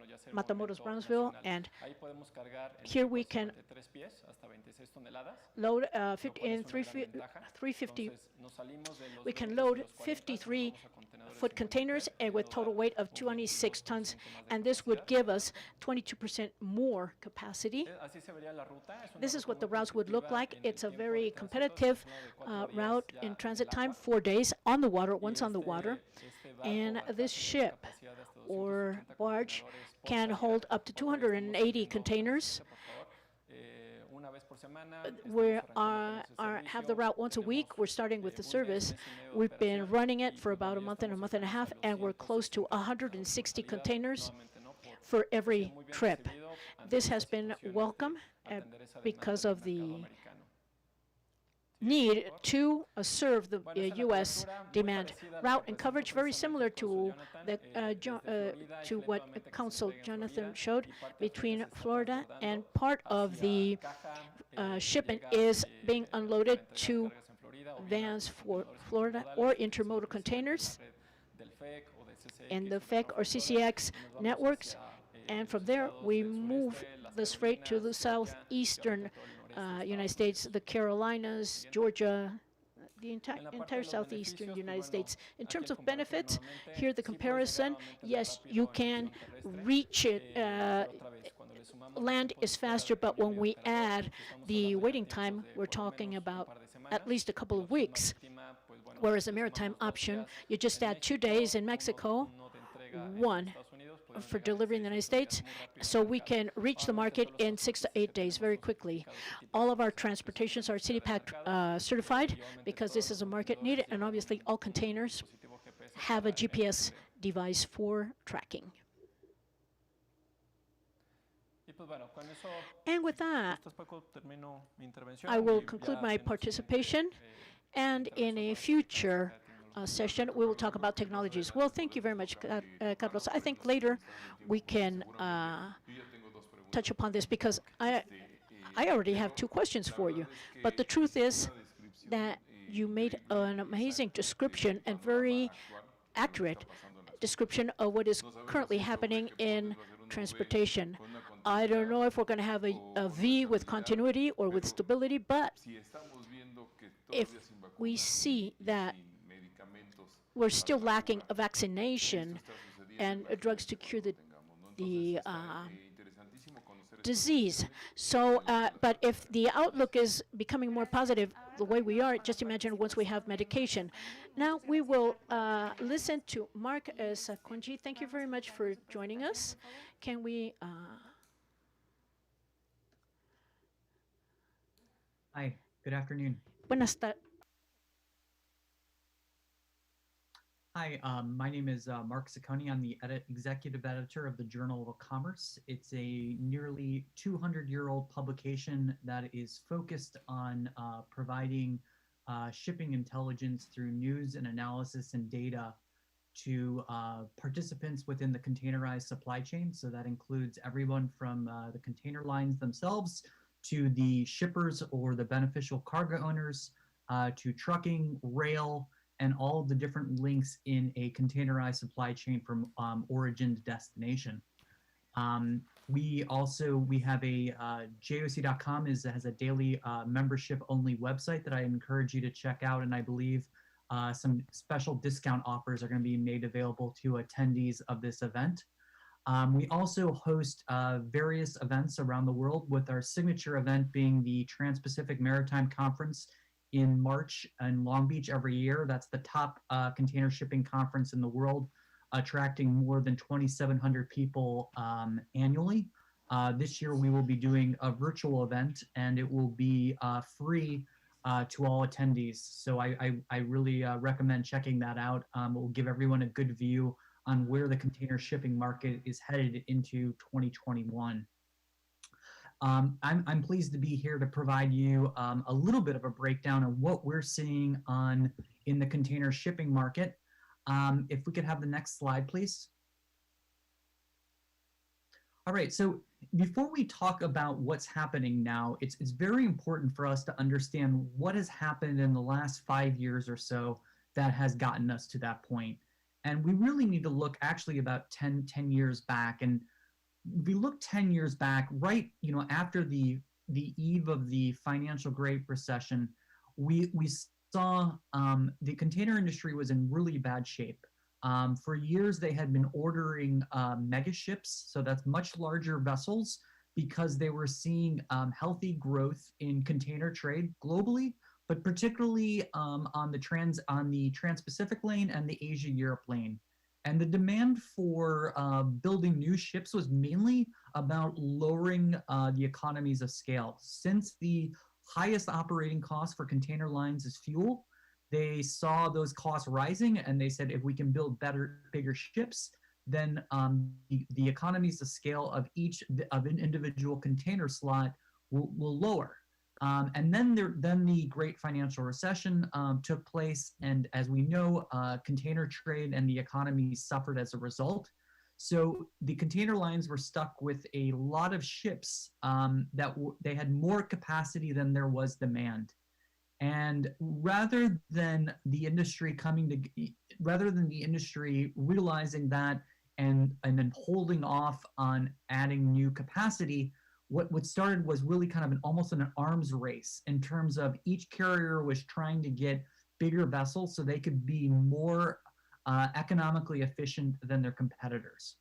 Brownsville, and here we can load 350. We can load 53-foot containers and with total weight of 26 tons, and this would give us 22% more capacity. This is what the routes would look like. It's a very competitive route in transit time, 4 days on the water, once on the water. And this ship or barge can hold up to 280 containers. We have the route once a week. We're starting with the service. We've been running it for about a month and a half, and we're close to 160 containers for every trip. This has been welcome because of the need to serve the U.S. demand. Route and coverage very similar to what Council Jonathan showed between Florida, and part of the shipment is being unloaded to vans for Florida or intermodal containers in the FEC or CCX networks, and from there we move this freight to the southeastern United States, the Carolinas, Georgia, the entire southeastern United States. In terms of benefits, here the comparison, yes, you can reach it. Land is faster, but when we add the waiting time, we're talking about at least a couple of weeks. Whereas a maritime option, you just add 2 days in Mexico, 1 for delivery in the United States, so we can reach the market in 6 to 8 days very quickly. All of our transportations are CityPack certified because this is a market need, and obviously all containers have a GPS device for tracking. And with that, I will conclude my participation, and in a future session, we will talk about technologies. Well, thank you very much, Carlos. I think later we can touch upon this because I already have 2 questions for you. But the truth is that you made an amazing description and very accurate description of what is currently happening in transportation. I don't know if we're going to have a V with continuity or with stability, but if we see that we're still lacking a vaccination and drugs to cure the disease. So, but if the outlook is becoming more positive the way we are, just imagine once we have medication. Now we will listen to Mark Sakonji. Thank you very much for joining us. Can we... Hi, good afternoon. Buenas tardes. Hi, my name is Mark Sacconi. I'm the executive editor of the Journal of Commerce. It's a nearly 200-year-old publication that is focused on providing shipping intelligence through news and analysis and data to participants within the containerized supply chain. So that includes everyone from the container lines themselves to the shippers or the beneficial cargo owners, to trucking, rail, and all of the different links in a containerized supply chain from origin to destination. We have a JOC.com has a daily membership-only website that I encourage you to check out, and I believe some special discount offers are going to be made available to attendees of this event. We also host various events around the world, with our signature event being the Trans-Pacific Maritime Conference in March in Long Beach every year. That's the top container shipping conference in the world, attracting more than 2,700 people annually. This year we will be doing a virtual event, and it will be free to all attendees. So I really recommend checking that out. It will give everyone a good view on where the container shipping market is headed into 2021. I'm pleased to be here to provide you a little bit of a breakdown of what we're seeing in the container shipping market. If we could have the next slide, please. All right, so before we talk about what's happening now, it's very important for us to understand what has happened in the last 5 years or so that has gotten us to that point. And we really need to look actually about 10 years back. And if we look 10 years back, right, after the eve of the financial Great Recession, we saw the container industry was in really bad shape. For years, they had been ordering mega ships, so that's much larger vessels, because they were seeing healthy growth in container trade globally, but particularly on the Trans-Pacific lane and the Asia-Europe lane. And the demand for building new ships was mainly about lowering the economies of scale. Since the highest operating cost for container lines is fuel, they saw those costs rising, and they said, if we can build bigger ships, then the economies of scale of an individual container slot will lower. And then the Great Financial Recession took place, and as we know, container trade and the economy suffered as a result. So the container lines were stuck with a lot of ships they had more capacity than there was demand. And rather than the industry realizing that and then holding off on adding new capacity, what started was really kind of almost an arms race, in terms of each carrier was trying to get bigger vessels so they could be more economically efficient than their competitors.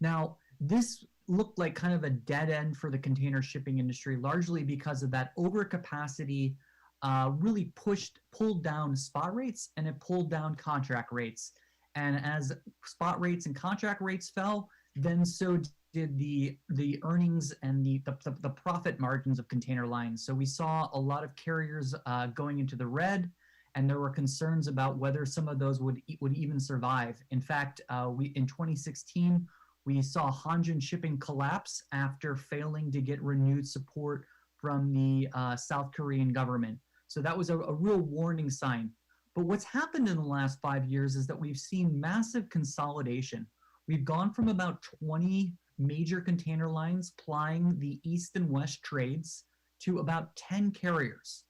Now, this looked like kind of a dead end for the container shipping industry, largely because of that overcapacity really pulled down spot rates, and it pulled down contract rates. And as spot rates and contract rates fell, then so did the earnings and the profit margins of container lines. So we saw a lot of carriers going into the red, and there were concerns about whether some of those would even survive. In fact, in 2016, we saw Hanjin Shipping collapse after failing to get renewed support from the South Korean government. So that was a real warning sign. But what's happened in the last 5 years is that we've seen massive consolidation. We've gone from about 20 major container lines plying the east and west trades to about 10 carriers.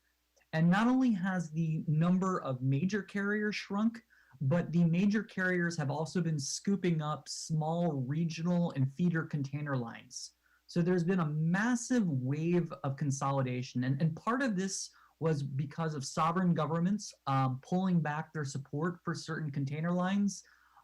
And not only has the number of major carriers shrunk, but the major carriers have also been scooping up small regional and feeder container lines. So there's been a massive wave of consolidation. And part of this was because of sovereign governments pulling back their support for certain container lines.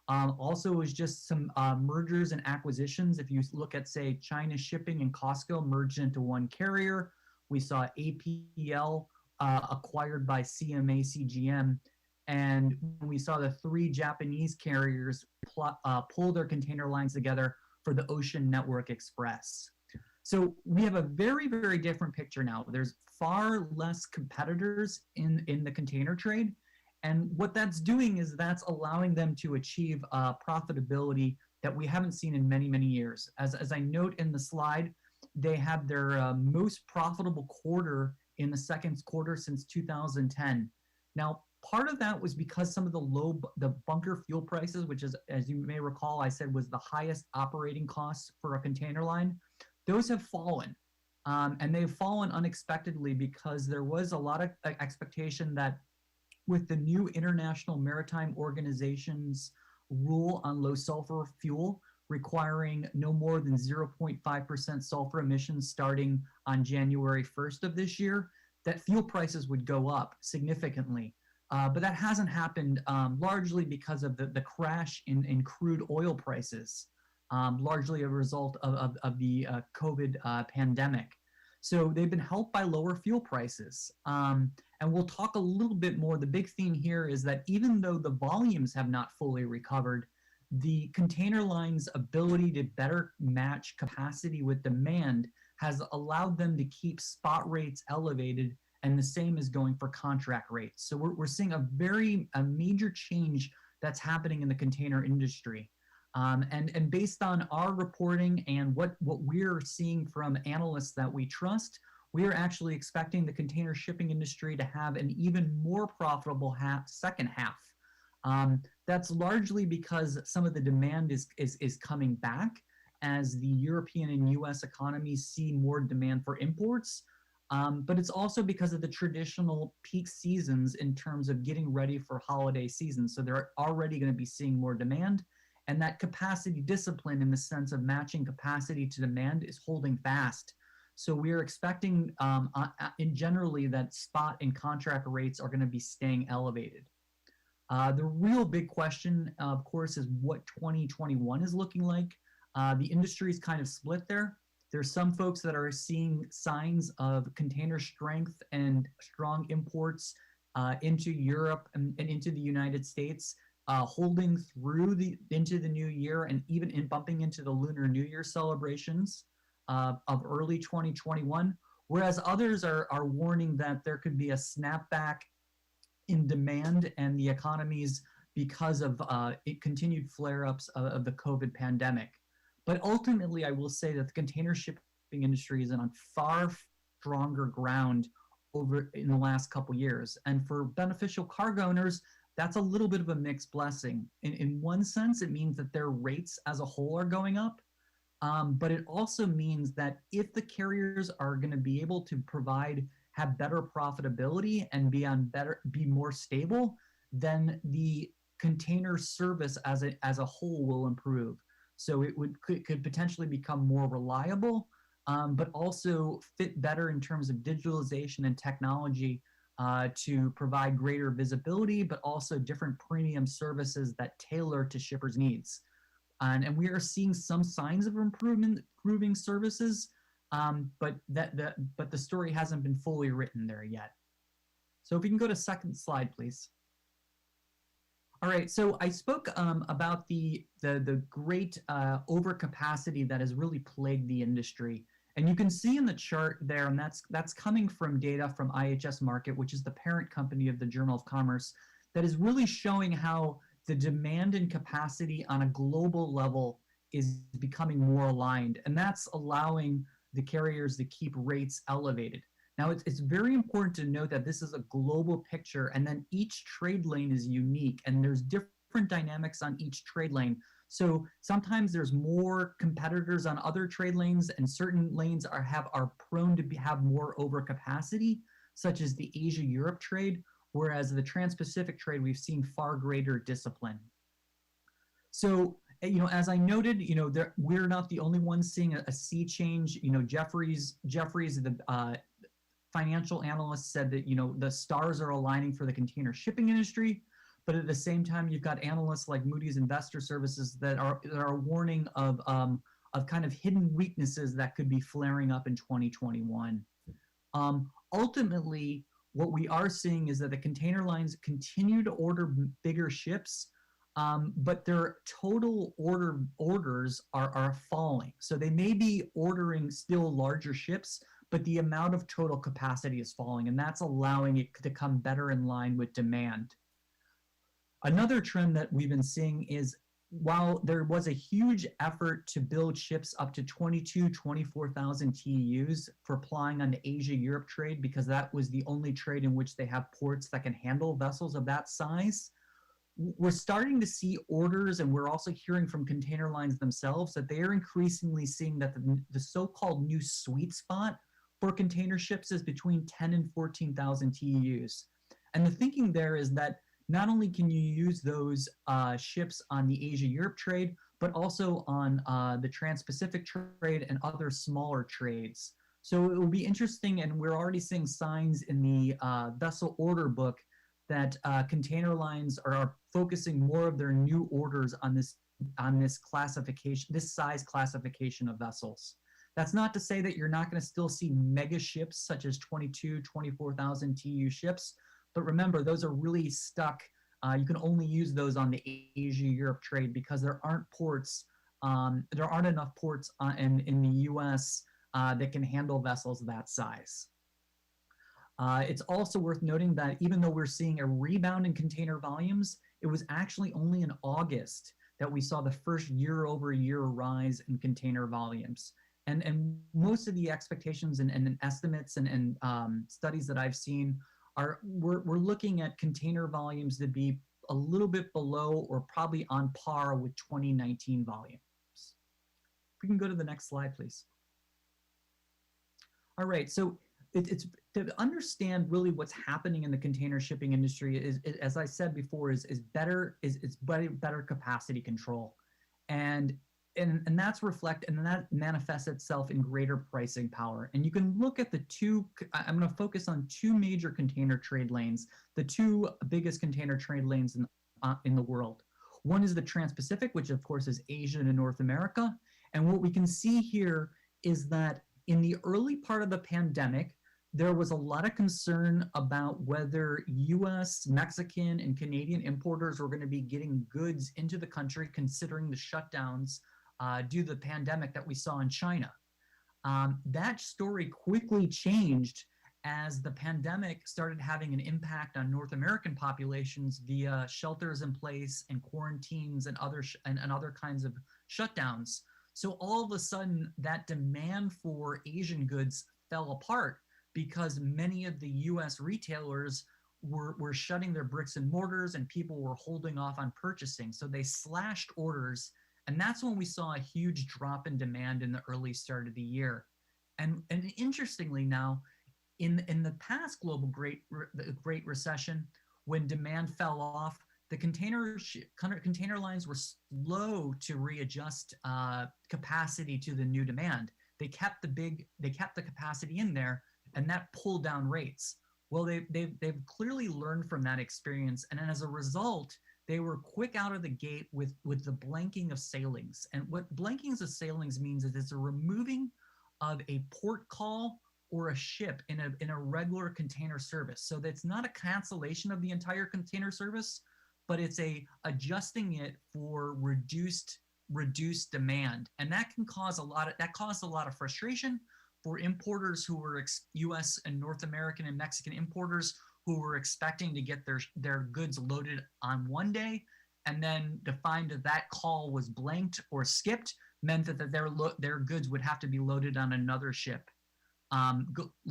Also, it was just some mergers and acquisitions. If you look at, say, China Shipping and Costco merged into one carrier, we saw APL acquired by CMA CGM, and we saw the 3 Japanese carriers pull their container lines together for the Ocean Network Express. So we have a very, very different picture now. There's far less competitors in the container trade. And what that's doing is that's allowing them to achieve profitability that we haven't seen in many, many years. As I note in the slide, they had their most profitable quarter in the second quarter since 2010. Now, part of that was because some of the bunker fuel prices, which is, as you may recall, I said was the highest operating costs for a container line, those have fallen. And they've fallen unexpectedly because there was a lot of expectation that with the new International Maritime Organization's rule on low sulfur fuel, requiring no more than 0.5% sulfur emissions starting on January 1st of this year, that fuel prices would go up significantly. But that hasn't happened largely because of the crash in crude oil prices, largely a result of the COVID pandemic. So they've been helped by lower fuel prices. And we'll talk a little bit more. The big theme here is that even though the volumes have not fully recovered, the container line's ability to better match capacity with demand has allowed them to keep spot rates elevated, and the same is going for contract rates. So we're seeing a major change that's happening in the container industry. And based on our reporting and what we're seeing from analysts that we trust, we are actually expecting the container shipping industry to have an even more profitable second half. That's largely because some of the demand is coming back. as the European and US economies see more demand for imports. But it's also because of the traditional peak seasons in terms of getting ready for holiday season. So they're already going to be seeing more demand. And that capacity discipline in the sense of matching capacity to demand is holding fast. So we're expecting in generally that spot and contract rates are going to be staying elevated. The real big question, of course, is what 2021 is looking like. The industry is kind of split there. There's some folks that are seeing signs of container strength and strong imports into Europe and into the United States, holding through into the new year and even bumping into the Lunar New Year celebrations of early 2021. Whereas others are warning that there could be a snapback in demand and the economies because of continued flare-ups of the COVID pandemic. But ultimately, I will say that the container shipping industry is on far stronger ground over in the last couple years. And for beneficial cargo owners, that's a little bit of a mixed blessing. In one sense, it means that their rates as a whole are going up. But it also means that if the carriers are going to be able to have better profitability and be more stable, then the container service as a whole will improve. So it could potentially become more reliable, but also fit better in terms of digitalization and technology to provide greater visibility, but also different premium services that tailor to shippers' needs. And we are seeing some signs of improving services, but the story hasn't been fully written there yet. So if we can go to second slide, please. All right, so I spoke about the great overcapacity that has really plagued the industry. And you can see in the chart there, and that's coming from data from IHS Markit, which is the parent company of the Journal of Commerce, that is really showing how the demand and capacity on a global level is becoming more aligned. And that's allowing the carriers to keep rates elevated. Now, it's very important to note that this is a global picture, and then each trade lane is unique, and there's different dynamics on each trade lane. So sometimes there's more competitors on other trade lanes, and certain lanes are prone to have more overcapacity, such as the Asia-Europe trade, whereas the Trans-Pacific trade, we've seen far greater discipline. So, as I noted, we're not the only ones seeing a sea change. Jeffries, the financial analyst, said that the stars are aligning for the container shipping industry, but at the same time, you've got analysts like Moody's Investor Services that are warning of kind of hidden weaknesses that could be flaring up in 2021. Ultimately, what we are seeing is that the container lines continue to order bigger ships, but their total orders are falling. So they may be ordering still larger ships, but the amount of total capacity is falling, and that's allowing it to come better in line with demand. Another trend that we've been seeing is while there was a huge effort to build ships up to 24,000 TEUs for plying on the Asia-Europe trade, because that was the only trade in which they have ports that can handle vessels of that size, we're starting to see orders, and we're also hearing from container lines themselves that they are increasingly seeing that the so-called new sweet spot for container ships is between 10 and 14,000 TEUs. And the thinking there is that not only can you use those ships on the Asia-Europe trade, but also on the Trans-Pacific trade and other smaller trades. So it will be interesting, and we're already seeing signs in the vessel order book that container lines are focusing more of their new orders on this classification, this size classification of vessels. That's not to say that you're not going to still see mega ships such as 24,000 TEU ships, but remember, those are really stuck. You can only use those on the Asia-Europe trade because there aren't ports. There aren't enough ports in the U.S. That can handle vessels that size. It's also worth noting that even though we're seeing a rebound in container volumes, it was actually only in August that we saw the first year-over-year rise in container volumes. And most of the expectations and estimates and studies that I've seen we're looking at container volumes to be a little bit below or probably on par with 2019 volumes. we can go to the next slide, please. All right, so it's to understand really what's happening in the container shipping industry is as I said before, is better capacity control, and that's and that manifests itself in greater pricing power. And you can look at the two. I'm going to focus on two major container trade lanes, the two biggest container trade lanes in the world. One is the Trans-Pacific, which of course is Asia and North America. And what we can see here is that in the early part of the pandemic, there was a lot of concern about whether US, Mexican, and Canadian importers were going to be getting goods into the country considering the shutdowns due to the pandemic that we saw in China. That story quickly changed as the pandemic started having an impact on North American populations via shelters in place and quarantines and other kinds of shutdowns. So all of a sudden, that demand for Asian goods fell apart because many of the US retailers were shutting their bricks and mortars and people were holding off on purchasing. So they slashed orders. And that's when we saw a huge drop in demand in the early start of the year. And interestingly now, in the past global Great Recession, when demand fell off, the container lines were slow to readjust capacity to the new demand. They kept the capacity in there, and that pulled down rates. Well, they've clearly learned from that experience, and as a result, they were quick out of the gate with the blanking of sailings. And what blankings of sailings means is it's a removing of a port call or a ship in a regular container service. So that's not a cancellation of the entire container service, but it's adjusting it for reduced demand. And that can cause caused a lot of frustration for importers who were US and North American and Mexican importers who were expecting to get their goods loaded on one day, and then to find that call was blanked or skipped meant that their goods would have to be loaded on another ship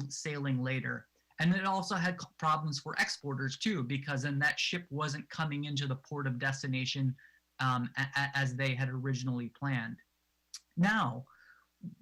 sailing later. And it also had problems for exporters too, because then that ship wasn't coming into the port of destination as they had originally planned. Now,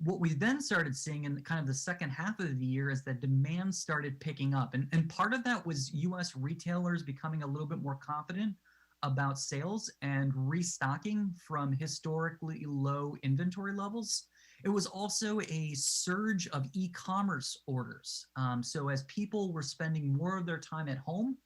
what we then started seeing in kind of the second half of the year is that demand started picking up. And part of that was US retailers becoming a little bit more confident about sales and restocking from historically low inventory levels. It was also a surge of e-commerce orders. So as people were spending more of their time at home,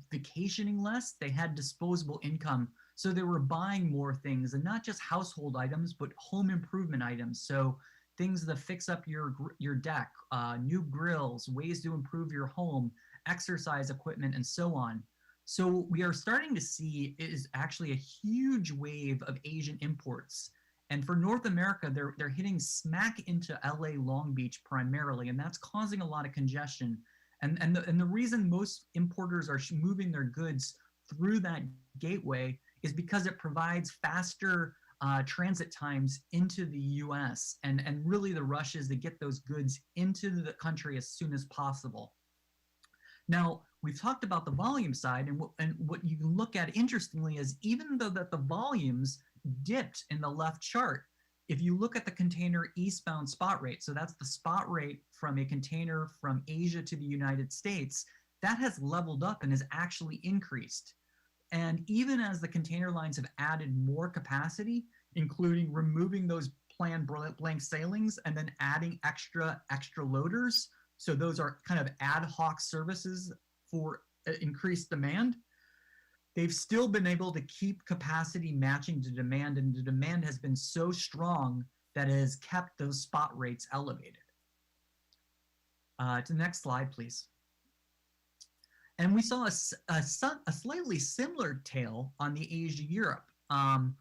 vacationing less, they had disposable income. So they were buying more things, and not just household items, but home improvement items. So things that fix up your deck, new grills, ways to improve your home, exercise equipment, and so on. So what we are starting to see is actually a huge wave of Asian imports. And for North America, they're hitting smack into LA Long Beach primarily, and that's causing a lot of congestion. And the reason most importers are moving their goods through that gateway is because it provides faster transit times into the US. And really the rush is to get those goods into the country as soon as possible. Now, we've talked about the volume side, and what you can look at interestingly is even though that the volumes dipped in the left chart, if you look at the container eastbound spot rate, so that's the spot rate from a container from Asia to the United States, that has leveled up and has actually increased. And even as the container lines have added more capacity, including removing those planned blank sailings and then adding extra loaders, so those are kind of ad hoc services for increased demand, they've still been able to keep capacity matching to demand, and the demand has been so strong that it has kept those spot rates elevated. To the next slide, please. And we saw a slightly similar tale on the Asia-Europe, and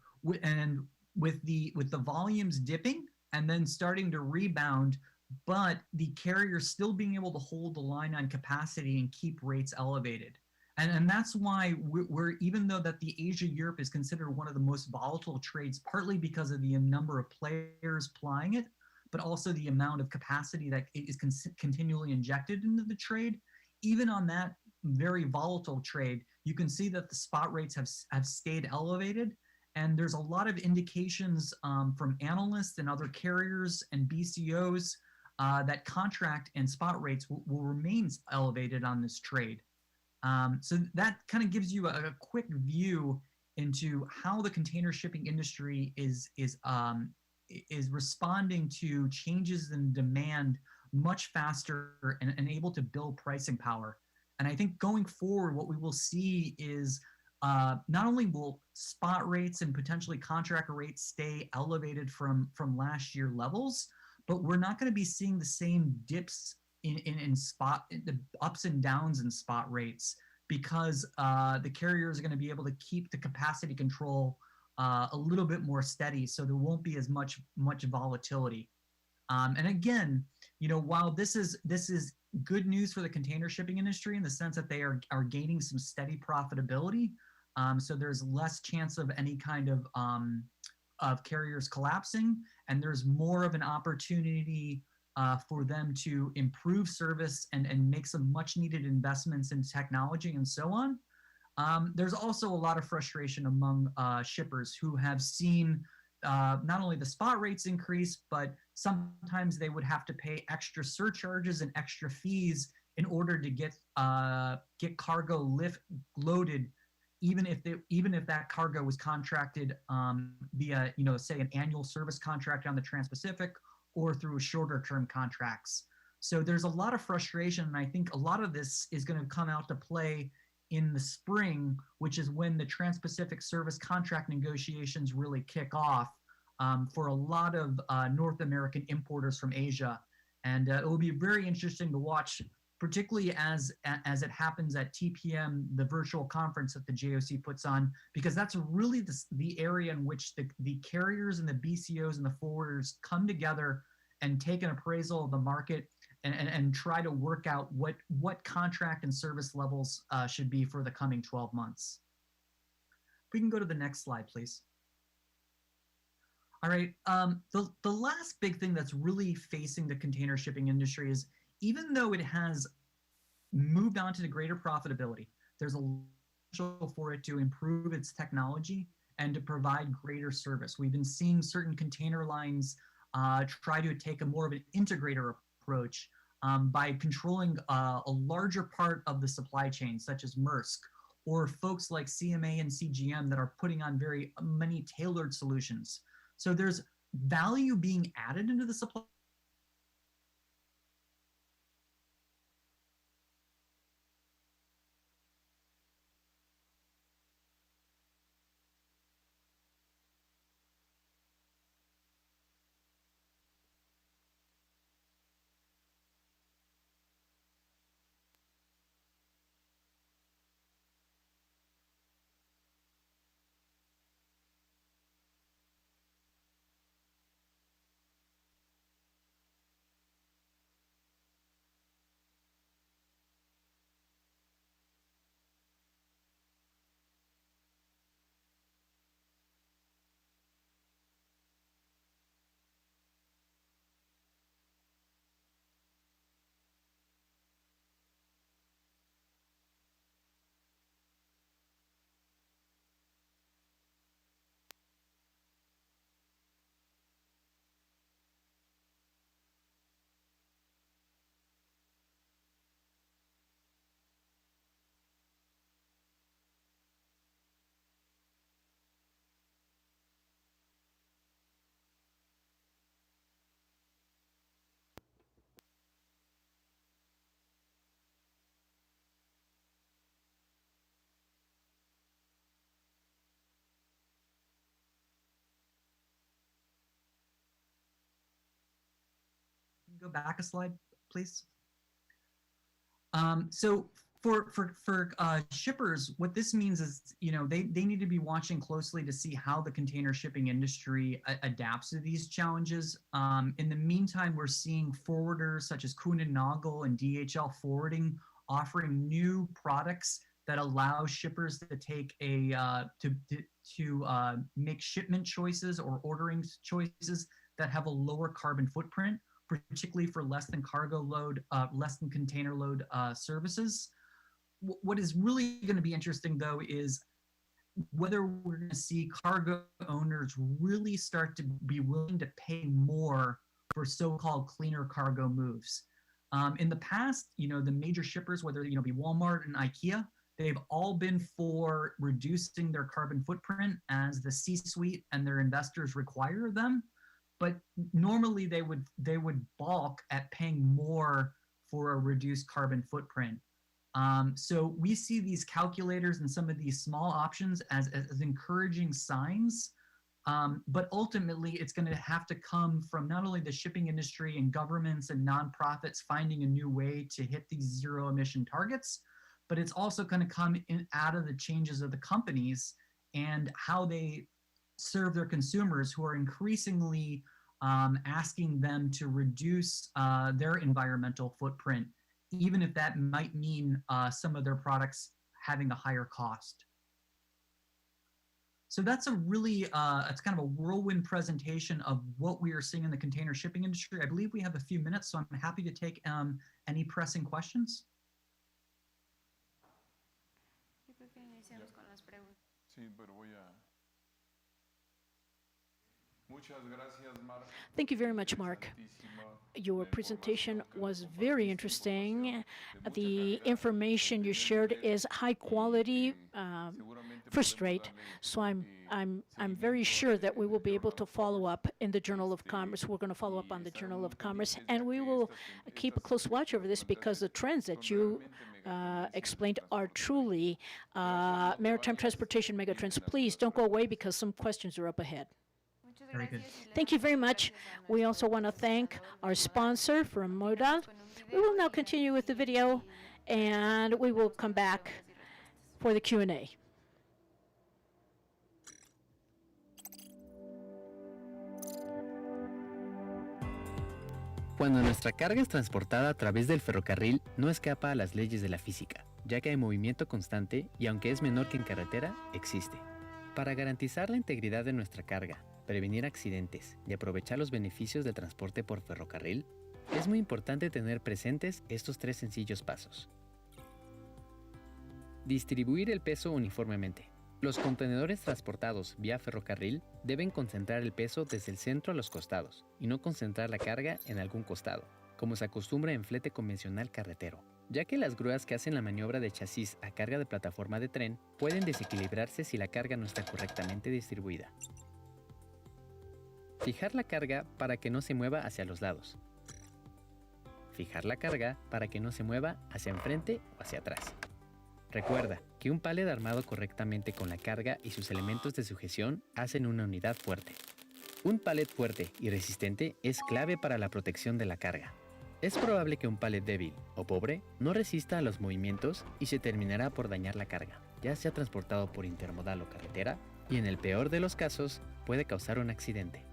with the volumes dipping and then starting to rebound, but the carriers still being able to hold the line on capacity and keep rates elevated. And that's why we're even though that the Asia-Europe is considered one of the most volatile trades, partly because of the number of players plying it, but also the amount of capacity that is continually injected into the trade. Even on that very volatile trade, you can see that the spot rates have stayed elevated, And there's a lot of indications from analysts and other carriers and BCOs that contract and spot rates will remain elevated on this trade. So that kind of gives you a quick view into how the container shipping industry is responding to changes in demand much faster and able to build pricing power. And I think going forward, what we will see is not only will spot rates and potentially contract rates stay elevated from last year levels, but we're not going to be seeing the same dips in the ups and downs in spot rates, because the carriers are going to be able to keep the capacity control a little bit more steady, so there won't be as much volatility. And again, while this is good news for the container shipping industry in the sense that they are gaining some steady profitability, so there's less chance of any kind of carriers collapsing, and there's more of an opportunity for them to improve service and make some much needed investments in technology and so on. There's also a lot of frustration among shippers who have seen not only the spot rates increase, but sometimes they would have to pay extra surcharges and extra fees in order to get cargo loaded, even if that cargo was contracted via, say, an annual service contract on the Trans-Pacific or through shorter term contracts. So there's a lot of frustration, and I think a lot of this is going to come out to play in the spring, which is when the Trans-Pacific service contract negotiations really kick off for a lot of North American importers from Asia. And it will be very interesting to watch, particularly as it happens at TPM, the virtual conference that the JOC puts on, because that's really the area in which the carriers and the BCOs and the forwarders come together and take an appraisal of the market and try to work out what contract and service levels should be for the coming 12 months. We can go to the next slide, please. All right, the last big thing that's really facing the container shipping industry is, even though it has moved on to the greater profitability, there's a potential for it to improve its technology and to provide greater service. We've been seeing certain container lines try to take a more of an integrator approach by controlling a larger part of the supply chain, such as Maersk, or folks like CMA and CGM that are putting on very many tailored solutions. So there's value being added into the supply. Go back a slide, please. So for shippers, what this means is, they need to be watching closely to see how the container shipping industry adapts to these challenges. In the meantime, we're seeing forwarders such as Kuehne + Nagel and DHL Forwarding offering new products that allow shippers to take to make shipment choices or ordering choices that have a lower carbon footprint, particularly for less than cargo load, less than container load services. What is really going to be interesting, though, is whether we're going to see cargo owners really start to be willing to pay more for so-called cleaner cargo moves. In the past, the major shippers, whether be Walmart and IKEA, they've all been for reducing their carbon footprint as the C-suite and their investors require them. But normally they would balk at paying more for a reduced carbon footprint. So we see these calculators and some of these small options as encouraging signs, but ultimately it's going to have to come from not only the shipping industry and governments and nonprofits finding a new way to hit these zero emission targets, but it's also going to come out of the changes of the companies and how they serve their consumers, who are increasingly asking them to reduce their environmental footprint, even if that might mean some of their products having a higher cost. So that's a really, it's kind of a whirlwind presentation of what we are seeing in the container shipping industry. I believe we have a few minutes, so I'm happy to take any pressing questions. Thank you very much, Mark. Your presentation was very interesting. The information you shared is high quality, first rate. So I'm very sure that we will be able to follow up in the Journal of Commerce. We're going to follow up on the Journal of Commerce, and we will keep a close watch over this, because the trends that you explained are truly maritime transportation megatrends. Please don't go away, because some questions are up ahead. Very good. Thank you very much. We also want to thank our sponsor from Modal. We will now continue with the video, and we will come back for the Q&A. Cuando nuestra carga es transportada a través del ferrocarril, no escapa a las leyes de la física, ya que hay movimiento constante y, aunque es menor que en carretera, existe. Para garantizar la integridad de nuestra carga, prevenir accidentes y aprovechar los beneficios del transporte por ferrocarril, es muy importante tener presentes estos 3 sencillos pasos. Distribuir el peso uniformemente. Los contenedores transportados vía ferrocarril deben concentrar el peso desde el centro a los costados y no concentrar la carga en algún costado, como se acostumbra en flete convencional carretero, ya que las grúas que hacen la maniobra de chasis a carga de plataforma de tren pueden desequilibrarse si la carga no está correctamente distribuida. Fijar la carga para que no se mueva hacia los lados. Fijar la carga para que no se mueva hacia enfrente o hacia atrás. Recuerda que un pallet armado correctamente con la carga y sus elementos de sujeción hacen una unidad fuerte. Un pallet fuerte y resistente es clave para la protección de la carga. Es probable que un pallet débil o pobre no resista a los movimientos y se terminará por dañar la carga, ya sea transportado por intermodal o carretera, y en el peor de los casos puede causar un accidente.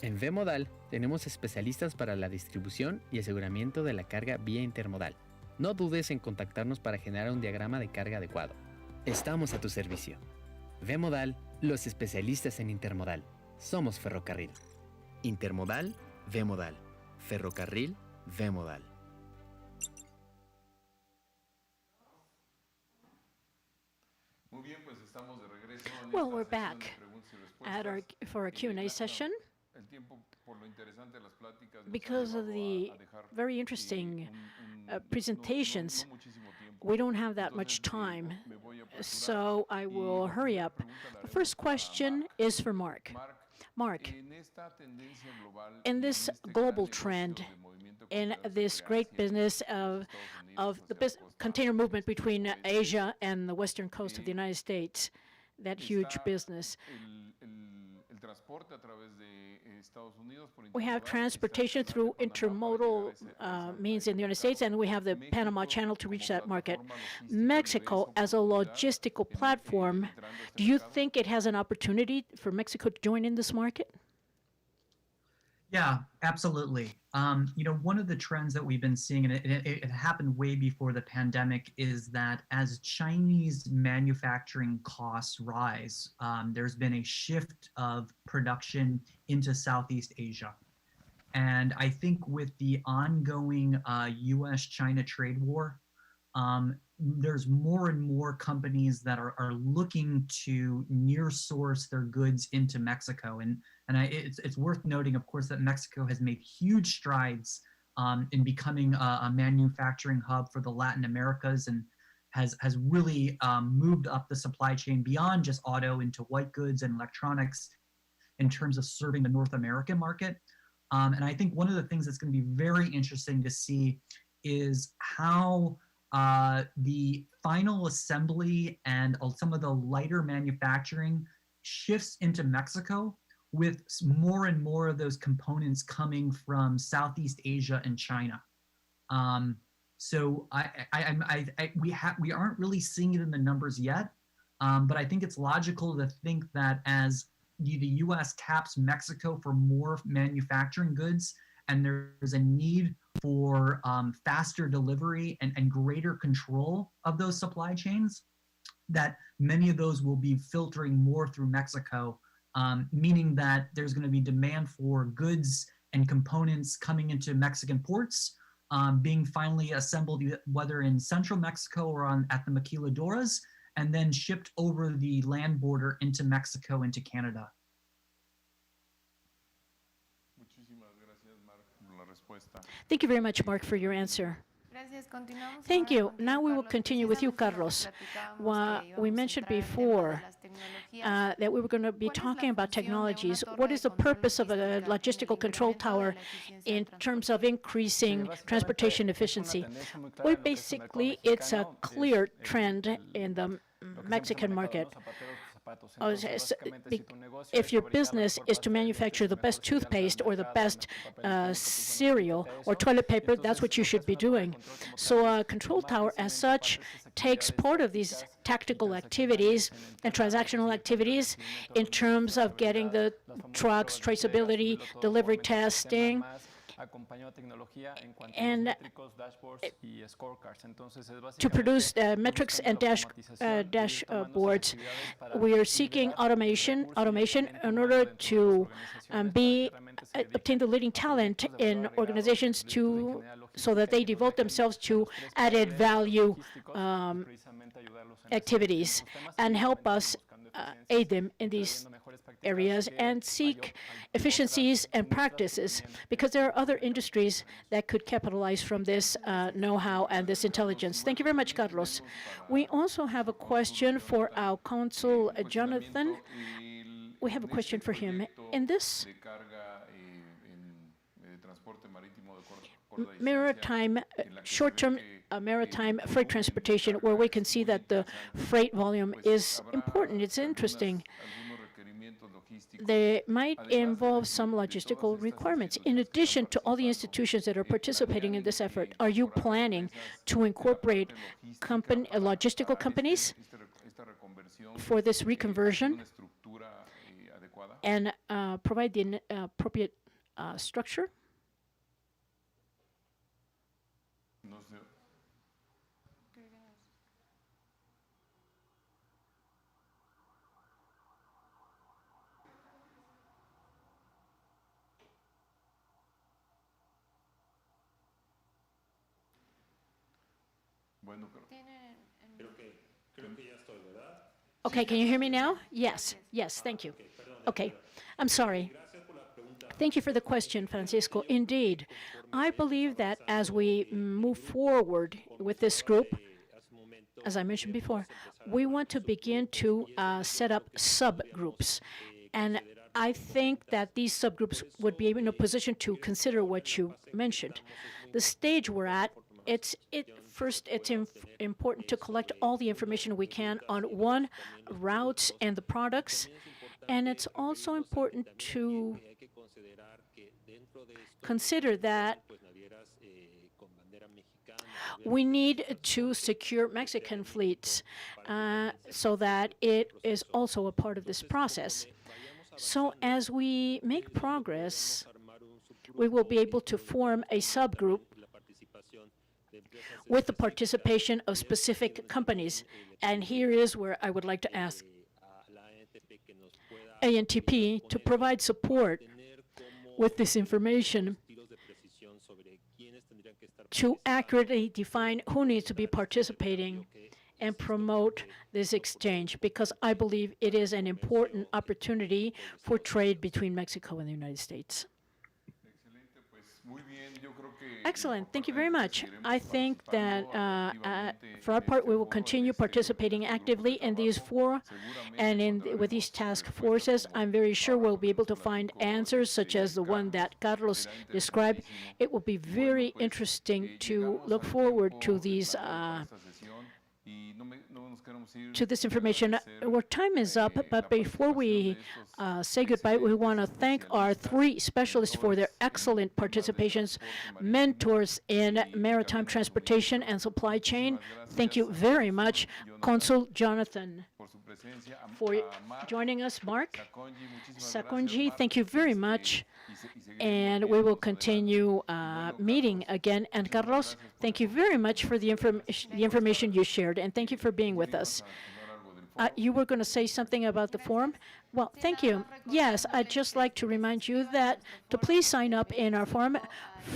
En V-Modal tenemos especialistas para la distribución y aseguramiento de la carga vía intermodal. No dudes en contactarnos para generar un diagrama de carga adecuado. Estamos a tu servicio. V-Modal, los especialistas en intermodal. Somos ferrocarril. Intermodal, V-Modal. Ferrocarril, V-Modal. Muy bien, pues estamos de regreso. Well, we're back for our Q&A session. Because of the very interesting presentations, we don't have that much time, so I will hurry up. The first question is for Mark. Mark, in this global trend, in this great business of the container movement between Asia and the western coast of the United States, that huge business, we have transportation through intermodal means in the United States, and we have the Panama Channel to reach that market. Mexico, as a logistical platform, do you think it has an opportunity for Mexico to join in this market? Yeah, absolutely. One of the trends that we've been seeing, and it happened way before the pandemic, is that as Chinese manufacturing costs rise, there's been a shift of production into Southeast Asia. And I think with the ongoing US-China trade war, there's more and more companies that are looking to near source their goods into Mexico. It's worth noting, of course, that Mexico has made huge strides in becoming a manufacturing hub for the Latin Americas, and has really moved up the supply chain beyond just auto into white goods and electronics in terms of serving the North American market. And I think one of the things that's going to be very interesting to see is how the final assembly and some of the lighter manufacturing shifts into Mexico, with more and more of those components coming from Southeast Asia and China. So we aren't really seeing it in the numbers yet, but I think it's logical to think that as the U.S. taps Mexico for more manufacturing goods, and there's a need for faster delivery and greater control of those supply chains, that many of those will be filtering more through Mexico, meaning that there's going to be demand for goods and components coming into Mexican ports, being finally assembled whether in central Mexico or at the maquiladoras, and then shipped over the land border into Mexico, into Canada. Thank you very much, Mark, for your answer. Thank you. Now we will continue with you, Carlos. We mentioned before that we were going to be talking about technologies. What is the purpose of a logistical control tower in terms of increasing transportation efficiency? Well, basically, it's a clear trend in the Mexican market. If your business is to manufacture the best toothpaste or the best cereal or toilet paper, that's what you should be doing. So a control tower as such takes part of these tactical activities and transactional activities in terms of getting the trucks, traceability, delivery testing, and to produce metrics and dashboards. We are seeking automation in order to obtain the leading talent in organizations so that they devote themselves to added value activities and help us aid them in these areas and seek efficiencies and practices, because there are other industries that could capitalize from this know-how and this intelligence. Thank you very much, Carlos. We also have a question for our consul, Jonathan. We have a question for him. In this maritime, short-term maritime freight transportation, where we can see that the freight volume is important, it's interesting, they might involve some logistical requirements. In addition to all the institutions that are participating in this effort, are you planning to incorporate logistical companies for this reconversion and provide the appropriate structure? Okay, can you hear me now? Yes, thank you. Okay, I'm sorry. Thank you for the question, Francisco. Indeed, I believe that as we move forward with this group, as I mentioned before, we want to begin to set up subgroups. And I think that these subgroups would be in a position to consider what you mentioned. The stage we're at, first, it's important to collect all the information we can on routes and the products. And it's also important to consider that we need to secure Mexican fleets so that it is also a part of this process. So as we make progress, we will be able to form a subgroup with the participation of specific companies. And here is where I would like to ask ANTP to provide support with this information to accurately define who needs to be participating and promote this exchange, because I believe it is an important opportunity for trade between Mexico and the United States. Excellent. Thank you very much. I think that for our part, we will continue participating actively in these fora and with these task forces. I'm very sure we'll be able to find answers such as the one that Carlos described. It will be very interesting to look forward to these to this information. Our time is up, but before we say goodbye, we want to thank our 3 specialists for their excellent participations, mentors in maritime transportation and supply chain. Thank you very much, Consul Jonathan, for joining us. Mark Sakonji, thank you very much. And we will continue meeting again. And Carlos, thank you very much for the information you shared, and thank you for being with us. You were going to say something about the forum? Well, thank you. Yes, I'd just like to remind you that to please sign up in our forum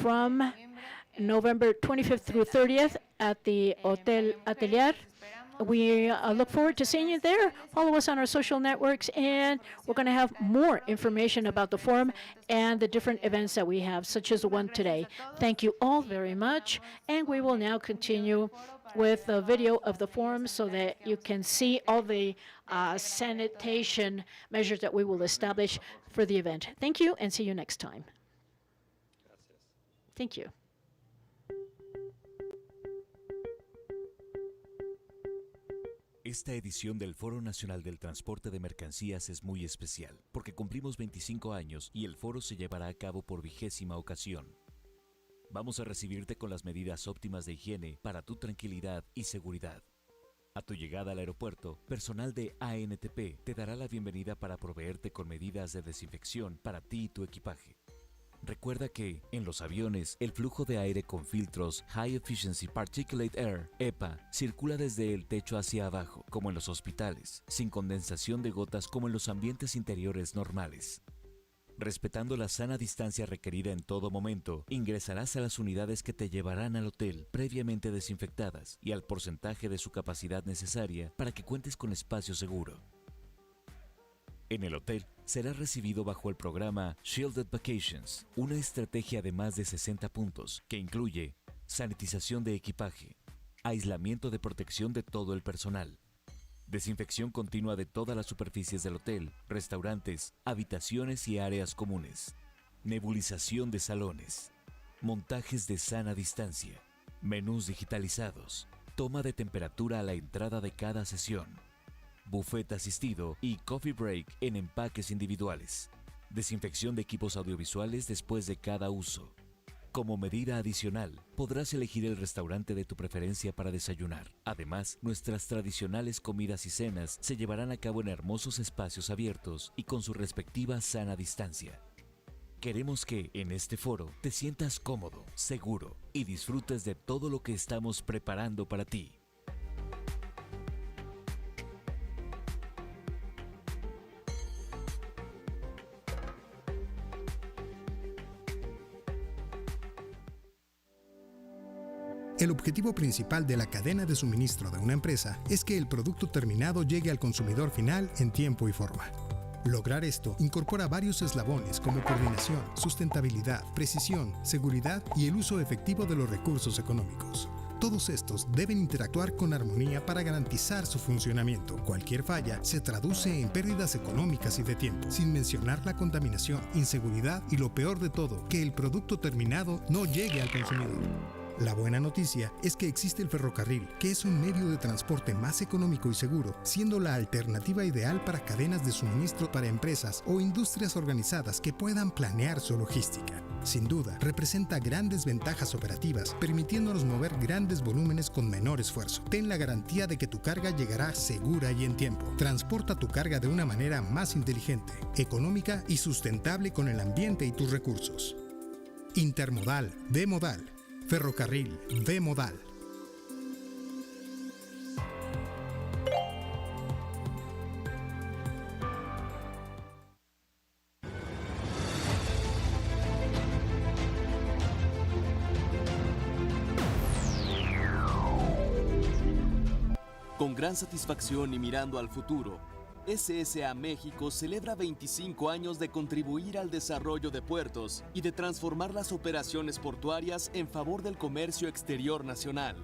from November 25th through 30th at the Hotel Atelier. We look forward to seeing you there. Follow us on our social networks, and we're going to have more information about the forum and the different events that we have, such as the one today. Thank you all very much, and we will now continue with a video of the forum so that you can see all the sanitation measures that we will establish for the event. Thank you, and see you next time. Thank you. Esta edición del Foro Nacional del Transporte de Mercancías es muy especial, porque cumplimos 25 años y el foro se llevará a cabo por 20ª ocasión. Vamos a recibirte con las medidas óptimas de higiene para tu tranquilidad y seguridad. A tu llegada al aeropuerto, personal de ANTP te dará la bienvenida para proveerte con medidas de desinfección para ti y tu equipaje. Recuerda que, en los aviones, el flujo de aire con filtros High Efficiency Particulate Air, EPA, circula desde el techo hacia abajo, como en los hospitales, sin condensación de gotas como en los ambientes interiores normales. Respetando la sana distancia requerida en todo momento, ingresarás a las unidades que te llevarán al hotel previamente desinfectadas y al porcentaje de su capacidad necesaria para que cuentes con espacio seguro. En el hotel, serás recibido bajo el programa Shielded Vacations, una estrategia de más de 60 puntos que incluye sanitización de equipaje, aislamiento de protección de todo el personal, desinfección continua de todas las superficies del hotel, restaurantes, habitaciones y áreas comunes, nebulización de salones, montajes de sana distancia, menús digitalizados, toma de temperatura a la entrada de cada sesión, buffet asistido y coffee break en empaques individuales. Desinfección de equipos audiovisuales después de cada uso. Como medida adicional, podrás elegir el restaurante de tu preferencia para desayunar. Además, nuestras tradicionales comidas y cenas se llevarán a cabo en hermosos espacios abiertos y con su respectiva sana distancia. Queremos que, en este foro, te sientas cómodo, seguro y disfrutes de todo lo que estamos preparando para ti. El objetivo principal de la cadena de suministro de una empresa es que el producto terminado llegue al consumidor final en tiempo y forma. Lograr esto incorpora varios eslabones como coordinación, sustentabilidad, precisión, seguridad y el uso efectivo de los recursos económicos. Todos estos deben interactuar con armonía para garantizar su funcionamiento. Cualquier falla se traduce en pérdidas económicas y de tiempo, sin mencionar la contaminación, inseguridad y lo peor de todo, que el producto terminado no llegue al consumidor. La buena noticia es que existe el ferrocarril, que es un medio de transporte más económico y seguro, siendo la alternativa ideal para cadenas de suministro para empresas o industrias organizadas que puedan planear su logística. Sin duda, representa grandes ventajas operativas, permitiéndonos mover grandes volúmenes con menor esfuerzo. Ten la garantía de que tu carga llegará segura y en tiempo. Transporta tu carga de una manera más inteligente, económica y sustentable con el ambiente y tus recursos. Intermodal, demodal. Ferrocarril, demodal. Con gran satisfacción y mirando al futuro, SSA México celebra 25 años de contribuir al desarrollo de puertos y de transformar las operaciones portuarias en favor del comercio exterior nacional.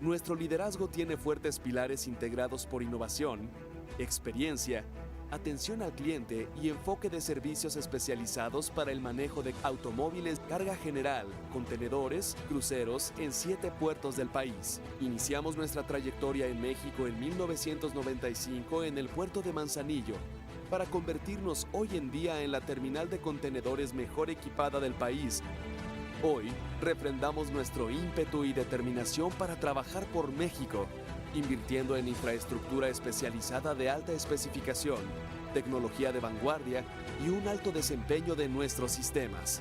Nuestro liderazgo tiene fuertes pilares integrados por innovación, experiencia, atención al cliente y enfoque de servicios especializados para el manejo de automóviles, carga general, contenedores, cruceros en 7 puertos del país. Iniciamos nuestra trayectoria en México en 1995 en el puerto de Manzanillo, para convertirnos hoy en día en la terminal de contenedores mejor equipada del país. Hoy, refrendamos nuestro ímpetu y determinación para trabajar por México, invirtiendo en infraestructura especializada de alta especificación, tecnología de vanguardia y un alto desempeño de nuestros sistemas.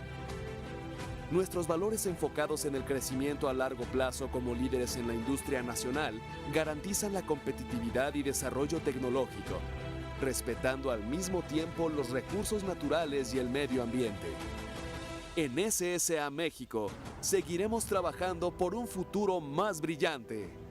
Nuestros valores enfocados en el crecimiento a largo plazo como líderes en la industria nacional garantizan la competitividad y desarrollo tecnológico, respetando al mismo tiempo los recursos naturales y el medio ambiente. En SSA México, seguiremos trabajando por un futuro más brillante.